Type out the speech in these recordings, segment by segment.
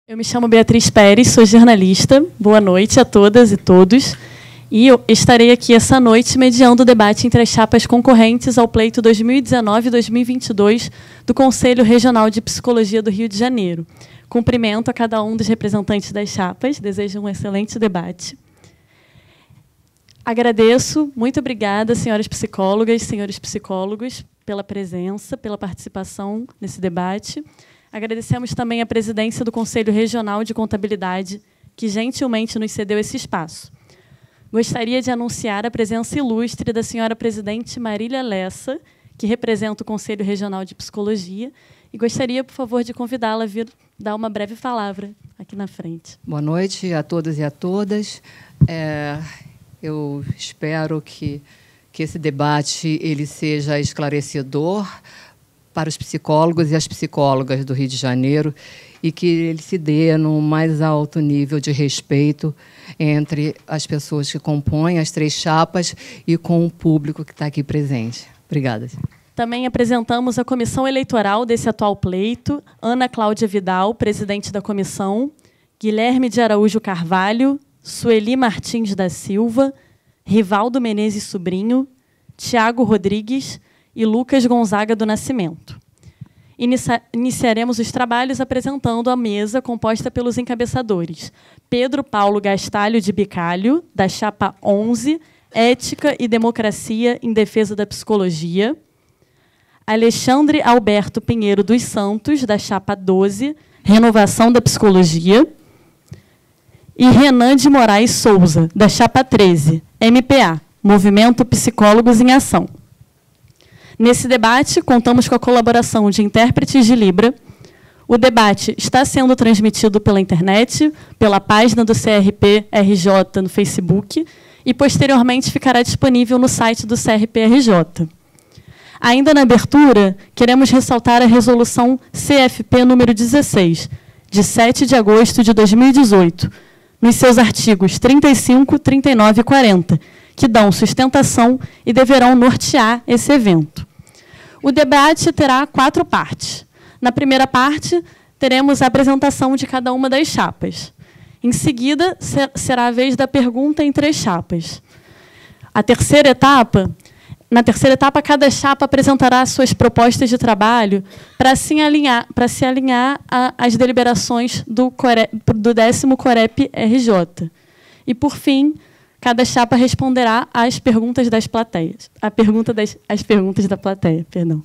Eu me chamo Beatriz Pérez, sou jornalista. Boa noite a todas e todos. E eu estarei aqui essa noite mediando o debate entre as chapas concorrentes ao pleito 2019-2022 do Conselho Regional de Psicologia do Rio de Janeiro. Cumprimento a cada um dos representantes das chapas, desejo um excelente debate. Agradeço, muito obrigada, senhoras psicólogas, senhores psicólogos, pela presença, pela participação nesse debate. Agradecemos também a presidência do Conselho Regional de Contabilidade, que gentilmente nos cedeu esse espaço. Gostaria de anunciar a presença ilustre da senhora presidente Marília Lessa, que representa o Conselho Regional de Psicologia, e gostaria, por favor, de convidá-la a vir dar uma breve palavra aqui na frente. Boa noite a todos e a todas. Eu espero que esse debate ele seja esclarecedor para os psicólogos e as psicólogas do Rio de Janeiro e que ele se dê no mais alto nível de respeito entre as pessoas que compõem as três chapas e com o público que está aqui presente. Obrigada. Também apresentamos a comissão eleitoral desse atual pleito, Ana Cláudia Vidal, presidente da comissão, Guilherme de Araújo Carvalho, Sueli Martins da Silva, Rivaldo Menezes Sobrinho, Tiago Rodrigues e Lucas Gonzaga do Nascimento. Iniciaremos os trabalhos apresentando a mesa composta pelos encabeçadores Pedro Paulo Gastalho de Bicalho, da chapa 11, Ética e Democracia em Defesa da Psicologia, Alexandre Alberto Pinheiro dos Santos, da chapa 12, Renovação da Psicologia, e Renan de Moraes Souza, da chapa 13, MPA, Movimento Psicólogos em Ação. Nesse debate, contamos com a colaboração de intérpretes de Libra. O debate está sendo transmitido pela internet, pela página do CRP-RJ no Facebook e, posteriormente, ficará disponível no site do CRP-RJ. Ainda na abertura, queremos ressaltar a resolução CFP número 16, de 7 de agosto de 2018, nos seus artigos 35, 39 e 40, que dão sustentação e deverão nortear esse evento. O debate terá 4 partes. Na primeira parte, teremos a apresentação de cada uma das chapas. Em seguida, será a vez da pergunta em 3 chapas. Na terceira etapa, cada chapa apresentará suas propostas de trabalho para se alinhar às deliberações do 10º COREP-RJ. E, por fim, cada chapa responderá às perguntas das plateias. As perguntas da plateia, perdão.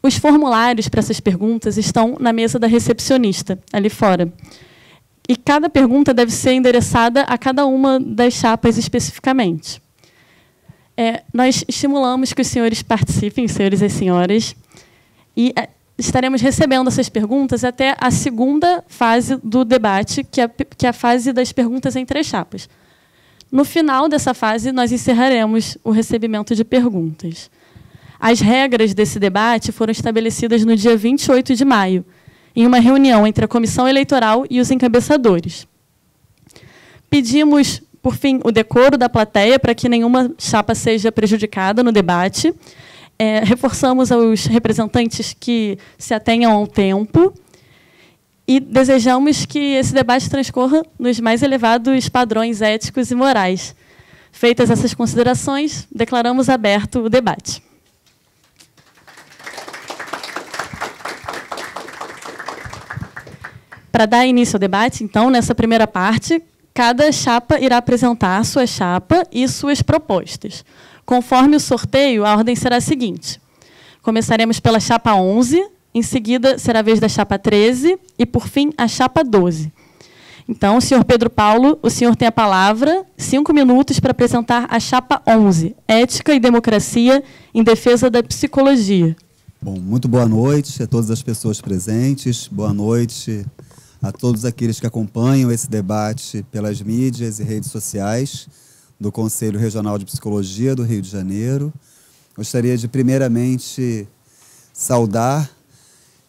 Os formulários para essas perguntas estão na mesa da recepcionista, ali fora. E cada pergunta deve ser endereçada a cada uma das chapas especificamente. Nós estimulamos que os senhores participem, senhores e senhoras, e estaremos recebendo essas perguntas até a segunda fase do debate, que é a fase das perguntas em 3 chapas. No final dessa fase, nós encerraremos o recebimento de perguntas. As regras desse debate foram estabelecidas no dia 28 de maio, em uma reunião entre a comissão eleitoral e os encabeçadores. Pedimos, por fim, o decoro da plateia para que nenhuma chapa seja prejudicada no debate. Reforçamos aos representantes que se atenham ao tempo e desejamos que esse debate transcorra nos mais elevados padrões éticos e morais. Feitas essas considerações, declaramos aberto o debate. Para dar início ao debate, então, nessa primeira parte, cada chapa irá apresentar sua chapa e suas propostas. Conforme o sorteio, a ordem será a seguinte. Começaremos pela chapa 11, em seguida será a vez da chapa 13 e, por fim, a chapa 12. Então, senhor Pedro Paulo, o senhor tem a palavra, 5 minutos para apresentar a chapa 11, Ética e Democracia em Defesa da Psicologia. Bom, muito boa noite a todas as pessoas presentes, boa noite a todos aqueles que acompanham esse debate pelas mídias e redes sociais do Conselho Regional de Psicologia do Rio de Janeiro. Gostaria de, primeiramente, saudar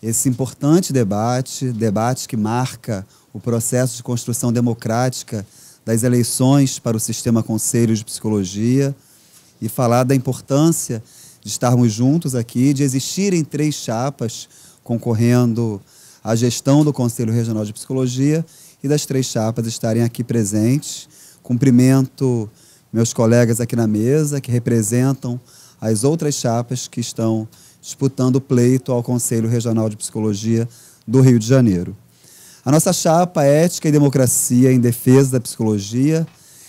esse importante debate que marca o processo de construção democrática das eleições para o Sistema Conselho de Psicologia e falar da importância de estarmos juntos aqui, de existirem 3 chapas concorrendo a gestão do Conselho Regional de Psicologia e das 3 chapas estarem aqui presentes. Cumprimento meus colegas aqui na mesa, que representam as outras chapas que estão disputando o pleito ao Conselho Regional de Psicologia do Rio de Janeiro. A nossa chapa Ética e Democracia em Defesa da Psicologia,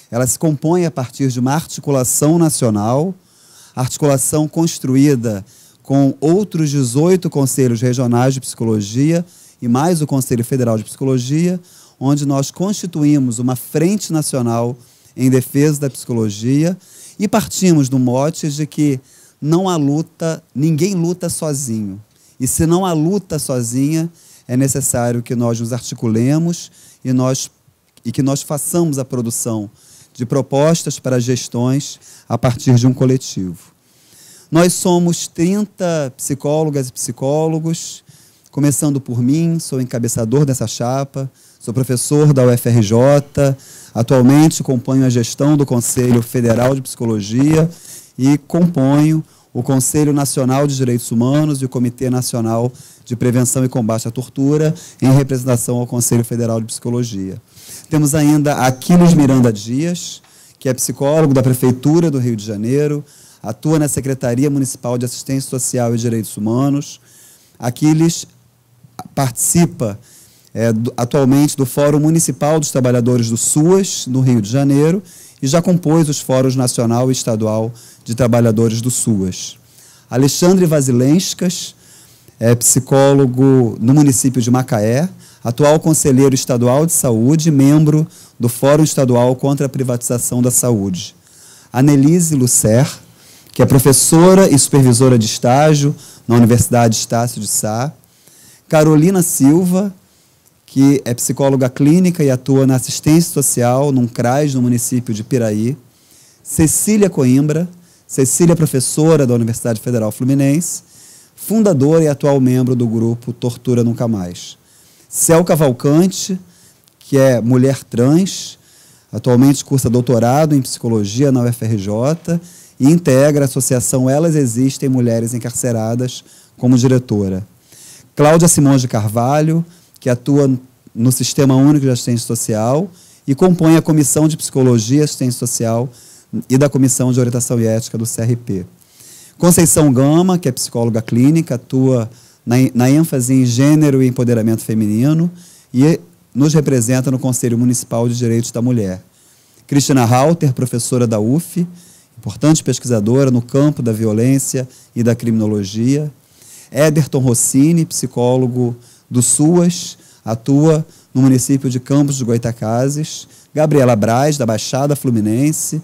ela se compõe a partir de uma articulação nacional, articulação construída com outros 18 conselhos regionais de psicologia e mais o Conselho Federal de Psicologia, onde nós constituímos uma frente nacional em defesa da psicologia e partimos do mote de que não há luta, ninguém luta sozinho. E se não há luta sozinha, é necessário que nós nos articulemos e que nós façamos a produção de propostas para gestões a partir de um coletivo. Nós somos 30 psicólogas e psicólogos, começando por mim, sou encabeçador dessa chapa, sou professor da UFRJ, atualmente componho a gestão do Conselho Federal de Psicologia e componho o Conselho Nacional de Direitos Humanos e o Comitê Nacional de Prevenção e Combate à Tortura, em representação ao Conselho Federal de Psicologia. Temos ainda Aquiles Miranda Dias, que é psicólogo da Prefeitura do Rio de Janeiro, atua na Secretaria Municipal de Assistência Social e Direitos Humanos. Aquiles participa atualmente do Fórum Municipal dos Trabalhadores do SUAS, no Rio de Janeiro, e já compôs os Fóruns Nacional e Estadual de Trabalhadores do SUAS. Alexandre Vasilenskas é psicólogo no município de Macaé, atual conselheiro estadual de saúde, membro do Fórum Estadual contra a Privatização da Saúde. Anelise Lucer, que é professora e supervisora de estágio na Universidade Estácio de Sá. Carolina Silva, que é psicóloga clínica e atua na assistência social num CRAS no município de Piraí. Cecília Coimbra, Cecília, professora da Universidade Federal Fluminense, fundadora e atual membro do grupo Tortura Nunca Mais. Cel Cavalcante, que é mulher trans, atualmente cursa doutorado em psicologia na UFRJ e integra a associação Elas Existem Mulheres Encarceradas como diretora. Cláudia Simões de Carvalho, que atua no Sistema Único de Assistência Social e compõe a Comissão de Psicologia e Assistência Social e da Comissão de Orientação e Ética do CRP. Conceição Gama, que é psicóloga clínica, atua na ênfase em gênero e empoderamento feminino e nos representa no Conselho Municipal de Direitos da Mulher. Cristina Halter, professora da UF, importante pesquisadora no campo da violência e da criminologia. Ederton Rossini, psicólogo do SUAS, atua no município de Campos de Goytacazes. Gabriela Braz, da Baixada Fluminense,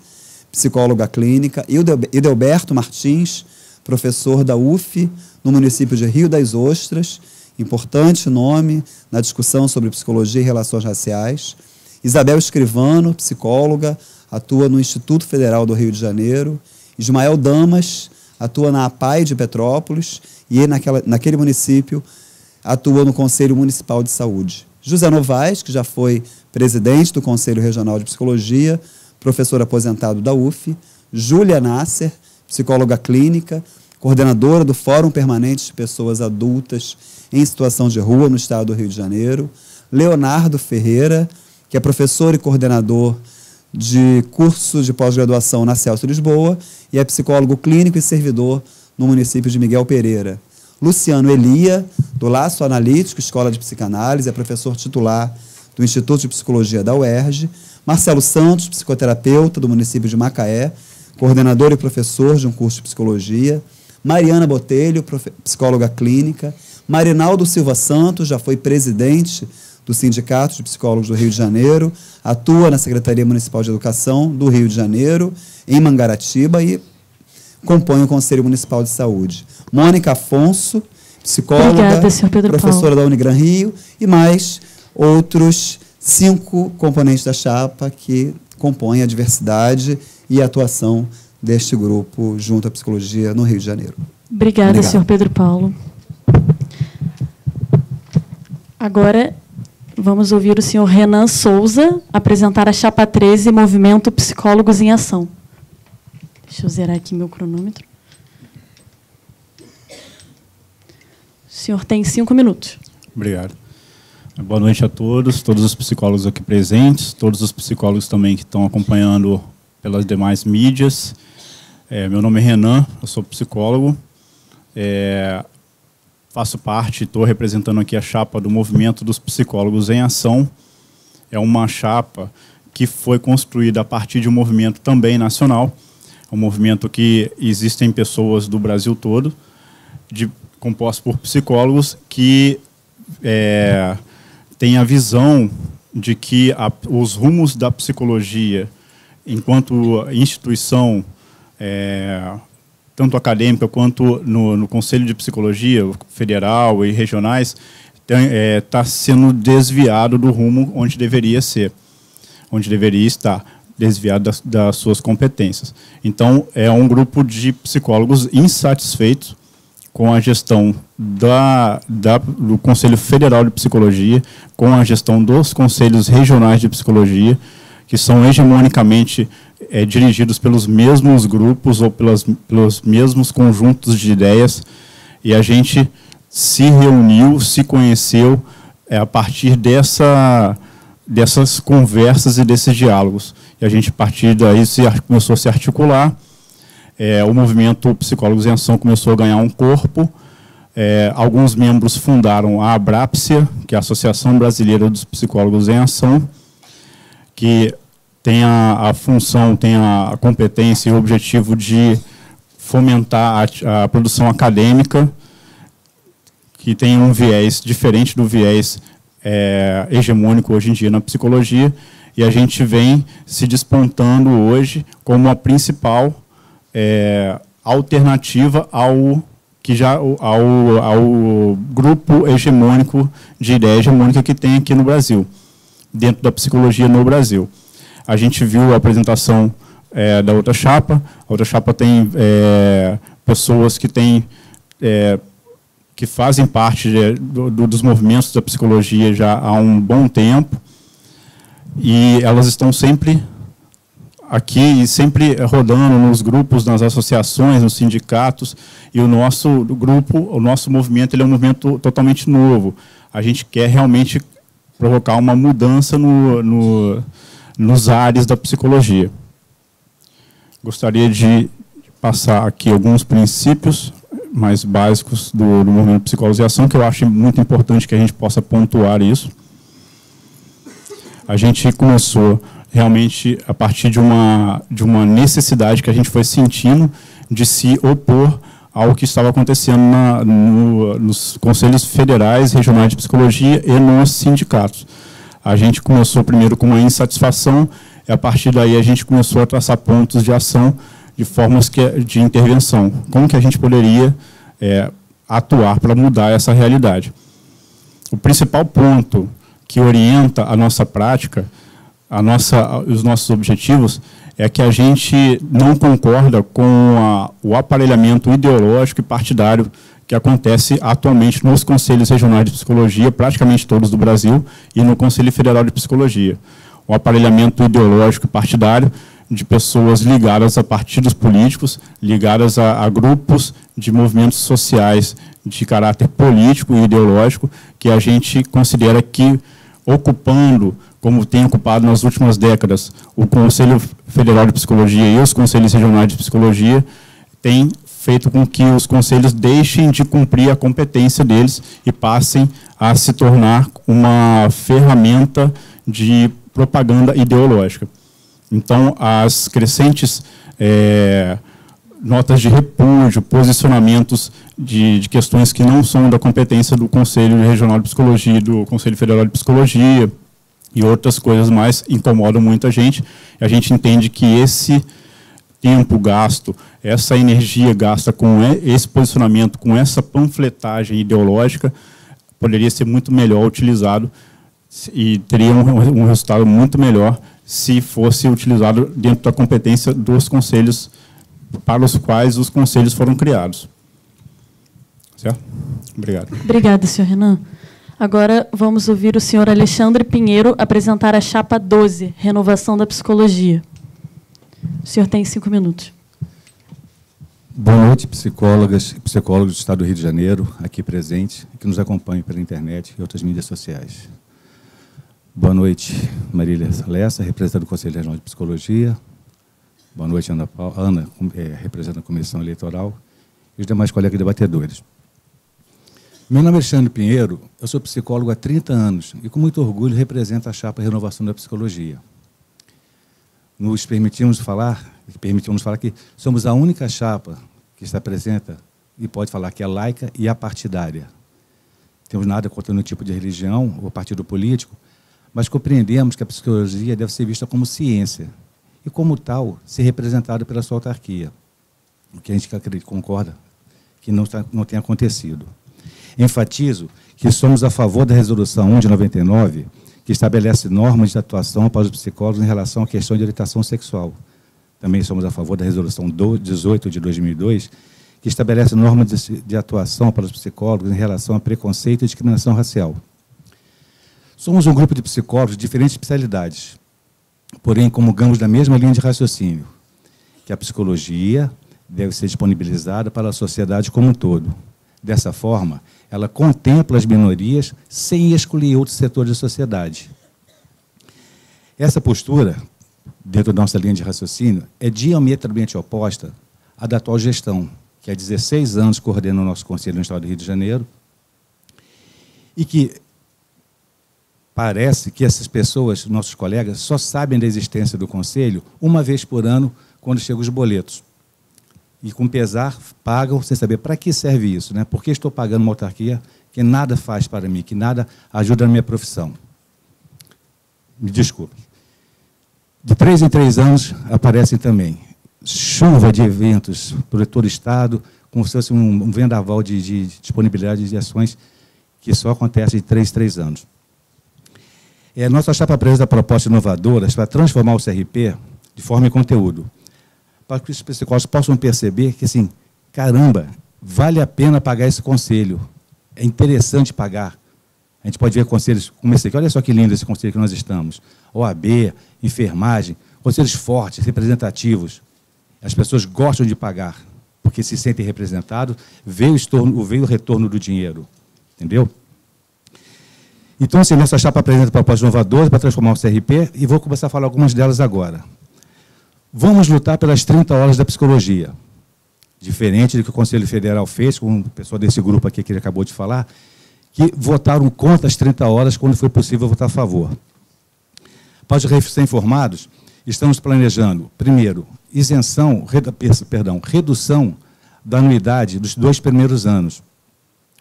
psicóloga clínica. Idelberto Martins, professor da UF, no município de Rio das Ostras, importante nome na discussão sobre psicologia e relações raciais. Isabel Escrivano, psicóloga, atua no Instituto Federal do Rio de Janeiro. Ismael Damas, atua na APAI de Petrópolis e naquele município atua no Conselho Municipal de Saúde. José Novaes, que já foi presidente do Conselho Regional de Psicologia, professor aposentado da UF. Júlia Nasser, psicóloga clínica, coordenadora do Fórum Permanente de Pessoas Adultas em Situação de Rua no Estado do Rio de Janeiro. Leonardo Ferreira, que é professor e coordenador de curso de pós-graduação na Celso Lisboa e é psicólogo clínico e servidor no município de Miguel Pereira. Luciano Elia, do Laço Analítico, Escola de Psicanálise, é professor titular do Instituto de Psicologia da UERJ. Marcelo Santos, psicoterapeuta do município de Macaé, coordenador e professor de um curso de psicologia. Mariana Botelho, psicóloga clínica. Marinaldo Silva Santos, já foi presidente do Sindicato de Psicólogos do Rio de Janeiro, atua na Secretaria Municipal de Educação do Rio de Janeiro, em Mangaratiba, e compõe o Conselho Municipal de Saúde. Mônica Afonso, psicóloga, obrigada, professora da Unigran Rio, e mais outros 5 componentes da chapa que compõem a diversidade e a atuação deste grupo junto à psicologia no Rio de Janeiro. Obrigada, senhor Pedro Paulo. Agora, vamos ouvir o senhor Renan Souza apresentar a chapa 13, Movimento Psicólogos em Ação. Deixa eu zerar aqui meu cronômetro. O senhor tem 5 minutos. Obrigado. Boa noite a todos os psicólogos aqui presentes, todos os psicólogos também que estão acompanhando pelas demais mídias. Meu nome é Renan, eu sou psicólogo, faço parte, estou representando aqui a chapa do Movimento dos Psicólogos em Ação. É uma chapa que foi construída a partir de um movimento também nacional, um movimento que existem pessoas do Brasil todo, composto por psicólogos que têm a visão de que os rumos da psicologia, enquanto instituição, tanto acadêmica quanto no Conselho de Psicologia Federal e regionais, está sendo desviado do rumo onde deveria ser, onde deveria estar, desviado das suas competências. Então, é um grupo de psicólogos insatisfeitos com a gestão do Conselho Federal de Psicologia, com a gestão dos Conselhos Regionais de Psicologia, que são hegemonicamente dirigidos pelos mesmos grupos ou pelos mesmos conjuntos de ideias, e a gente se reuniu, se conheceu a partir dessas conversas e desses diálogos. E a gente, a partir daí, começou a se articular. O movimento Psicólogos em Ação começou a ganhar um corpo. Alguns membros fundaram a Abrápsia, que é a Associação Brasileira dos Psicólogos em Ação, que tem a função, tem a competência e o objetivo de fomentar a produção acadêmica, que tem um viés diferente do viés hegemônico hoje em dia na psicologia, e a gente vem se despontando hoje como a principal alternativa ao grupo hegemônico, de ideia hegemônica que tem aqui no Brasil, dentro da psicologia no Brasil. A gente viu a apresentação da outra chapa. A outra chapa tem pessoas que fazem parte dos movimentos da psicologia já há um bom tempo, e elas estão sempre aqui e sempre rodando nos grupos, nas associações, nos sindicatos, e o nosso grupo, o nosso movimento, ele é um movimento totalmente novo. A gente quer realmente provocar uma mudança nos ares da psicologia. Gostaria de passar aqui alguns princípios mais básicos do movimento Psicólogos em Ação, que eu acho muito importante que a gente possa pontuar isso. A gente começou realmente a partir de uma necessidade que a gente foi sentindo de se opor ao que estava acontecendo nos conselhos federais, regionais de psicologia e nos sindicatos. A gente começou primeiro com uma insatisfação, e a partir daí a gente começou a traçar pontos de ação, de formas de intervenção. Como que a gente poderia atuar para mudar essa realidade? O principal ponto que orienta a nossa prática, os nossos objetivos, é que a gente não concorda com o aparelhamento ideológico e partidário que acontece atualmente nos conselhos regionais de psicologia, praticamente todos do Brasil, e no Conselho Federal de Psicologia. O aparelhamento ideológico e partidário de pessoas ligadas a partidos políticos, ligadas a grupos de movimentos sociais de caráter político e ideológico, que a gente considera que, ocupando, como tem ocupado nas últimas décadas, o Conselho Federal de Psicologia e os Conselhos Regionais de Psicologia, tem feito com que os conselhos deixem de cumprir a competência deles e passem a se tornar uma ferramenta de propaganda ideológica. Então, as crescentes notas de repúdio, posicionamentos de questões que não são da competência do Conselho Regional de Psicologia, do Conselho Federal de Psicologia e outras coisas mais incomodam muita gente. A gente entende que esse tempo gasto, essa energia gasta com esse posicionamento, com essa panfletagem ideológica, poderia ser muito melhor utilizado e teria um resultado muito melhor se fosse utilizado dentro da competência dos conselhos para os quais os conselhos foram criados. Certo? Obrigado. Obrigada, senhor Renan. Agora vamos ouvir o senhor Alexandre Pinheiro apresentar a chapa 12, Renovação da Psicologia. O senhor tem 5 minutos. Boa noite, psicólogas e psicólogos do Estado do Rio de Janeiro, aqui presentes, que nos acompanham pela internet e outras mídias sociais. Boa noite, Marília Lessa, representante do Conselho Regional de Psicologia. Boa noite, Ana, representante da Comissão Eleitoral e os demais colegas debatedores. Meu nome é Alexandre Pinheiro, eu sou psicólogo há 30 anos e com muito orgulho represento a chapa Renovação da Psicologia. Nos permitimos falar que somos a única chapa que está presente e pode falar que é laica e apartidária. Não temos nada contra nenhum tipo de religião ou partido político, mas compreendemos que a psicologia deve ser vista como ciência e, como tal, ser representada pela sua autarquia, o que a gente concorda que não tem acontecido. Enfatizo que somos a favor da Resolução 1 de 99, que estabelece normas de atuação para os psicólogos em relação à questão de orientação sexual. Também somos a favor da Resolução 18 de 2002, que estabelece normas de atuação para os psicólogos em relação a preconceito e discriminação racial. Somos um grupo de psicólogos de diferentes especialidades, porém comungamos da mesma linha de raciocínio, que a psicologia deve ser disponibilizada para a sociedade como um todo. Dessa forma, ela contempla as minorias sem excluir outros setores da sociedade. Essa postura, dentro da nossa linha de raciocínio, é diametralmente oposta à da atual gestão, que há 16 anos coordena o nosso Conselho no Estado do Rio de Janeiro, e que parece que essas pessoas, nossos colegas, só sabem da existência do Conselho uma vez por ano, quando chegam os boletos. E, com pesar, pagam sem saber para que serve isso, né? Por que estou pagando uma autarquia que nada faz para mim, que nada ajuda na minha profissão? Me desculpe. De 3 em 3 anos aparecem também chuva de eventos por todo o Estado, como se fosse um vendaval de disponibilidade de ações que só acontece de 3 em 3 anos. Nossa chapa apresenta propostas inovadoras para transformar o CRP de forma e conteúdo, para que os psicólogos possam perceber que, assim, caramba, vale a pena pagar esse conselho, é interessante pagar. A gente pode ver conselhos como esse aqui, olha só que lindo esse conselho que nós estamos, OAB, enfermagem, conselhos fortes, representativos. As pessoas gostam de pagar, porque se sentem representados, veio o retorno do dinheiro, entendeu? Então, assim, nossa chapa apresenta propostas inovadoras para transformar o CRP, e vou começar a falar algumas delas agora. Vamos lutar pelas 30 horas da psicologia. Diferente do que o Conselho Federal fez, com o pessoal desse grupo aqui que ele acabou de falar, que votaram contra as 30 horas quando foi possível votar a favor. Para os recém-formados, estamos planejando, primeiro, redução da anuidade dos 2 primeiros anos,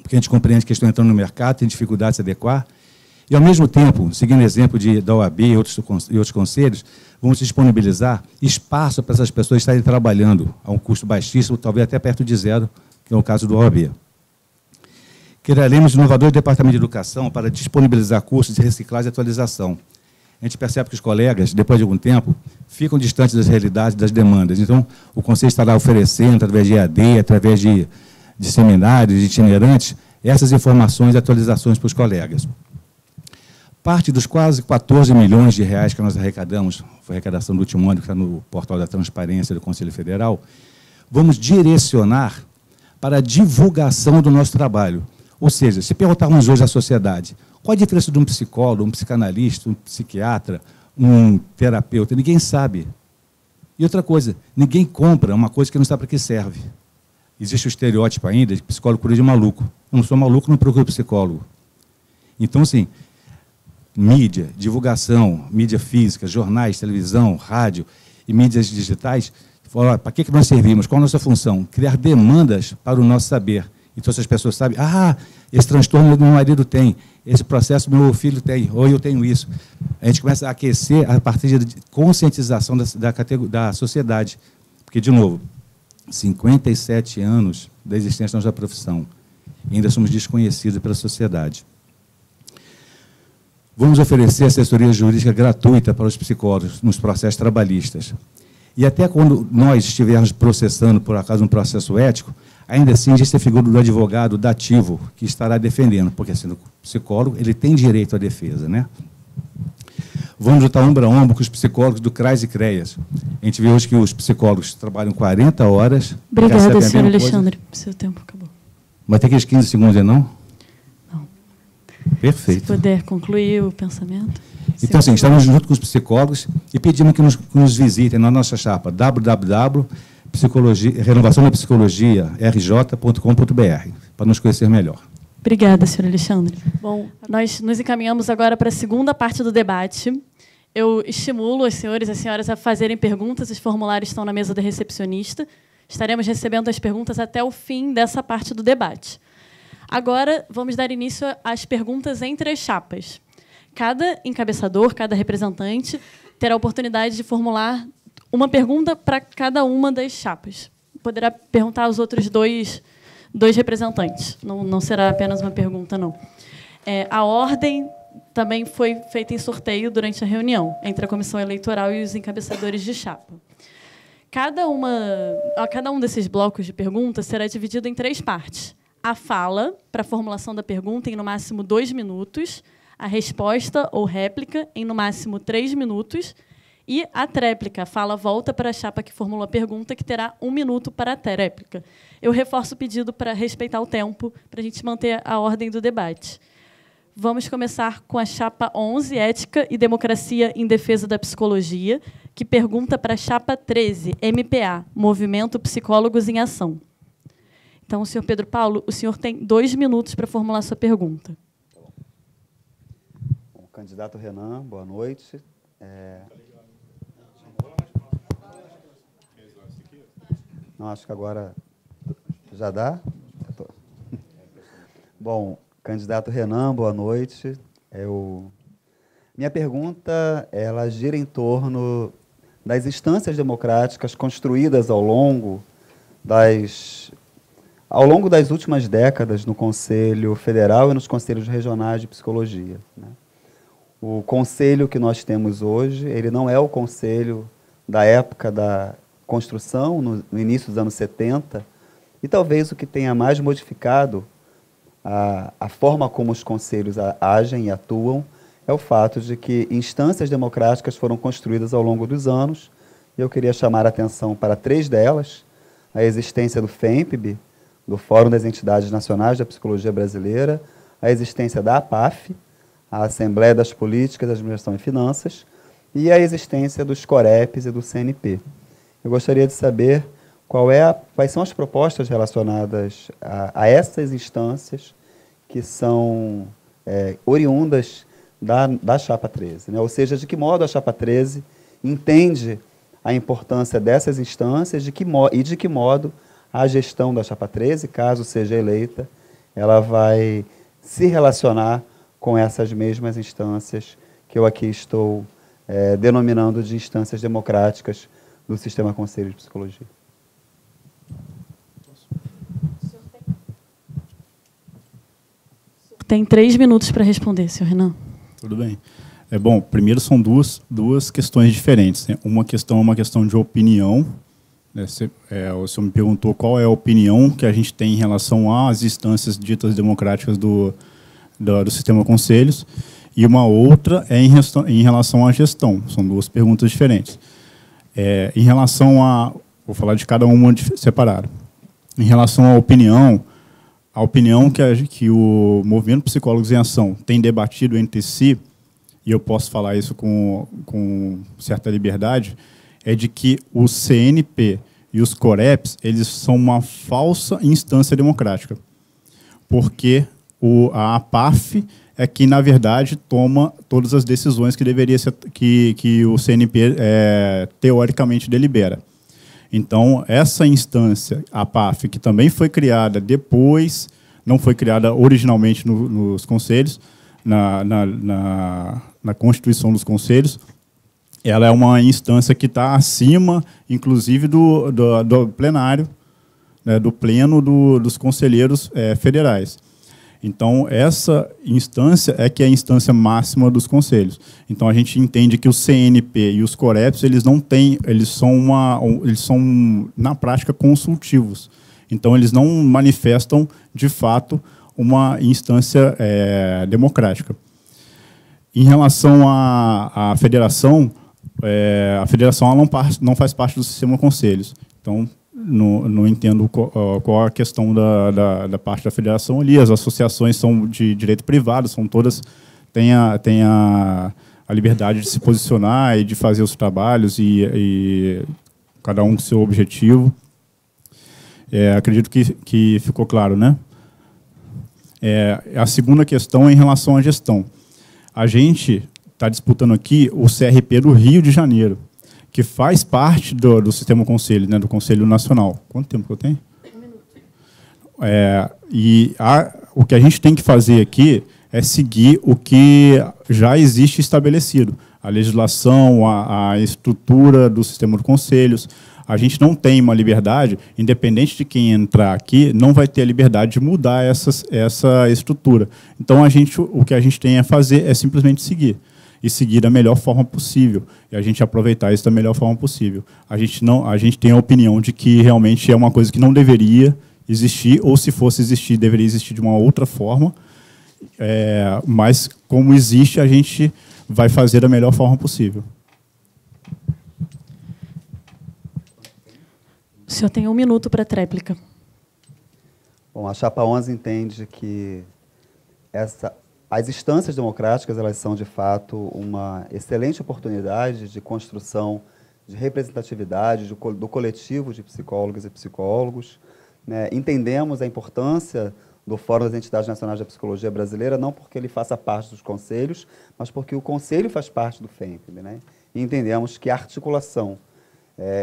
porque a gente compreende que estão entrando no mercado, tem dificuldade de se adequar, e, ao mesmo tempo, seguindo o exemplo da OAB e outros conselhos, vamos disponibilizar espaço para essas pessoas estarem trabalhando a um custo baixíssimo, talvez até perto de zero, que é o caso do OAB. Criaremos um inovador departamento de educação para disponibilizar cursos de reciclagem e atualização. A gente percebe que os colegas, depois de algum tempo, ficam distantes das realidades, das demandas. Então, o Conselho estará oferecendo, através de EAD, através de seminários, de itinerantes, essas informações e atualizações para os colegas. Parte dos quase 14 milhões de reais que nós arrecadamos, foi a arrecadação do último ano, que está no portal da Transparência do Conselho Federal, vamos direcionar para a divulgação do nosso trabalho. Ou seja, se perguntarmos hoje à sociedade, qual a diferença de um psicólogo, um psicanalista, um psiquiatra, um terapeuta? Ninguém sabe. E outra coisa, ninguém compra uma coisa que não sabe para que serve. Existe o estereótipo ainda de que psicólogo cura de maluco. Eu não sou maluco, não procuro psicólogo. Então, assim, mídia, divulgação, mídia física, jornais, televisão, rádio e mídias digitais, para que nós servimos? Qual a nossa função? Criar demandas para o nosso saber. Então, se as pessoas sabem, esse transtorno meu marido tem, esse processo meu filho tem, ou eu tenho isso. A gente começa a aquecer a partir de conscientização da sociedade. Porque, de novo, 57 anos da existência da nossa profissão, e ainda somos desconhecidos pela sociedade. Vamos oferecer assessoria jurídica gratuita para os psicólogos nos processos trabalhistas. E até quando nós estivermos processando, por acaso, um processo ético, ainda assim existe a figura do advogado dativo que estará defendendo, porque, sendo psicólogo, ele tem direito à defesa, né? vamos lutar ombro a ombro com os psicólogos do CRAS e CREAS. A gente vê hoje que os psicólogos trabalham 40 horas. Obrigada, senhor Alexandre. Seu tempo acabou. Mas tem aqueles 15 segundos, não? Não. Perfeito. Se puder concluir o pensamento. Então, assim, estamos junto com os psicólogos e pedimos que nos visitem na nossa chapa www.renovaçãodapsicologia.rj.com.br para nos conhecer melhor. Obrigada, senhor Alexandre. Bom, nós nos encaminhamos agora para a segunda parte do debate. Eu estimulo os senhores e as senhoras a fazerem perguntas. Os formulários estão na mesa da recepcionista. Estaremos recebendo as perguntas até o fim dessa parte do debate. Agora, vamos dar início às perguntas entre as chapas. Cada encabeçador, cada representante, terá a oportunidade de formular uma pergunta para cada uma das chapas. Poderá perguntar aos outros dois representantes. Não será apenas uma pergunta, não. A ordem também foi feita em sorteio durante a reunião entre a comissão eleitoral e os encabeçadores de chapa. Cada um desses blocos de perguntas será dividido em 3 partes. A fala, para a formulação da pergunta, em no máximo 2 minutos. A resposta ou réplica, em no máximo 3 minutos. E a tréplica, a fala volta para a chapa que formulou a pergunta, que terá 1 minuto para a tréplica. Eu reforço o pedido para respeitar o tempo, para a gente manter a ordem do debate. Vamos começar com a chapa 11, Ética e Democracia em Defesa da Psicologia, que pergunta para a chapa 13, MPA, Movimento Psicólogos em Ação. Então, senhor Pedro Paulo, o senhor tem 2 minutos para formular sua pergunta. Bom, candidato Renan, boa noite. Não, acho que agora já dá. Bom, candidato Renan, boa noite. Minha pergunta, ela gira em torno das instâncias democráticas construídas ao longo das últimas décadas no Conselho Federal e nos Conselhos Regionais de Psicologia, né? O conselho que nós temos hoje, ele não é o conselho da época da construção, no início dos anos 70, e talvez o que tenha mais modificado a forma como os conselhos agem e atuam é o fato de que instâncias democráticas foram construídas ao longo dos anos, e eu queria chamar a atenção para 3 delas: a existência do FEMPB, do Fórum das Entidades Nacionais da Psicologia Brasileira, a existência da APAF, a Assembleia das Políticas, Administração e Finanças, e a existência dos COREPs e do CNP. Eu gostaria de saber quais são as propostas relacionadas a essas instâncias que são oriundas da Chapa 13, né? Ou seja, de que modo a Chapa 13 entende a importância dessas instâncias e de que modo a gestão da Chapa 13, caso seja eleita, ela vai se relacionar com essas mesmas instâncias que eu aqui estou denominando de instâncias democráticas do Sistema Conselho de Psicologia. Tem 3 minutos para responder, senhor Renan. Tudo bem. Bom, primeiro são duas questões diferentes, né? Uma questão é uma questão de opinião. O senhor me perguntou qual é a opinião que a gente tem em relação às instâncias ditas democráticas do Sistema Conselhos, e uma outra é em relação à gestão. São 2 perguntas diferentes. Em relação vou falar de cada uma separado. Em relação à opinião, a opinião que o Movimento Psicólogos em Ação tem debatido entre si, e eu posso falar isso com certa liberdade, é de que o CNP e os COREPs, eles são uma falsa instância democrática, porque a APAF é que, na verdade, toma todas as decisões que deveria ser, que o CNP teoricamente delibera. Então, essa instância, a APAF, que também foi criada depois, não foi criada originalmente nos conselhos, na Constituição dos Conselhos, ela é uma instância que está acima, inclusive, do plenário, né, do pleno dos conselheiros federais. Então, essa instância é que é a instância máxima dos conselhos. Então, a gente entende que o CNP e os COREPs, eles são, na prática, consultivos. Então, eles não manifestam, de fato, uma instância democrática. Em relação à federação, a federação ela não faz parte do sistema conselhos. Então, não entendo qual a questão da parte da federação ali. As associações são de direito privado, são todas têm a liberdade de se posicionar e de fazer os trabalhos e cada um com seu objetivo. Acredito que ficou claro, né? A segunda questão é em relação à gestão. A gente está disputando aqui o CRP do Rio de Janeiro, que faz parte do sistema conselho, né, do Conselho Nacional. Quanto tempo que eu tenho? 1 minuto. O que a gente tem que fazer aqui é seguir o que já existe estabelecido. A legislação, a estrutura do sistema de conselhos. A gente não tem uma liberdade, independente de quem entrar aqui, não vai ter a liberdade de mudar essa estrutura. Então, o que a gente tem a fazer é simplesmente seguir. E seguir da melhor forma possível. E a gente aproveitar isso da melhor forma possível. A gente tem a opinião de que realmente é uma coisa que não deveria existir, ou se fosse existir, deveria existir de uma outra forma. Mas, como existe, a gente vai fazer da melhor forma possível. O senhor tem 1 minuto para a tréplica. Bom, a Chapa 11 entende que as instâncias democráticas elas são, de fato, uma excelente oportunidade de construção de representatividade do coletivo de psicólogas e psicólogos. Né? Entendemos a importância do Fórum das Entidades Nacionais da Psicologia Brasileira, não porque ele faça parte dos conselhos, mas porque o conselho faz parte do FEMPB. Né? E entendemos que a articulação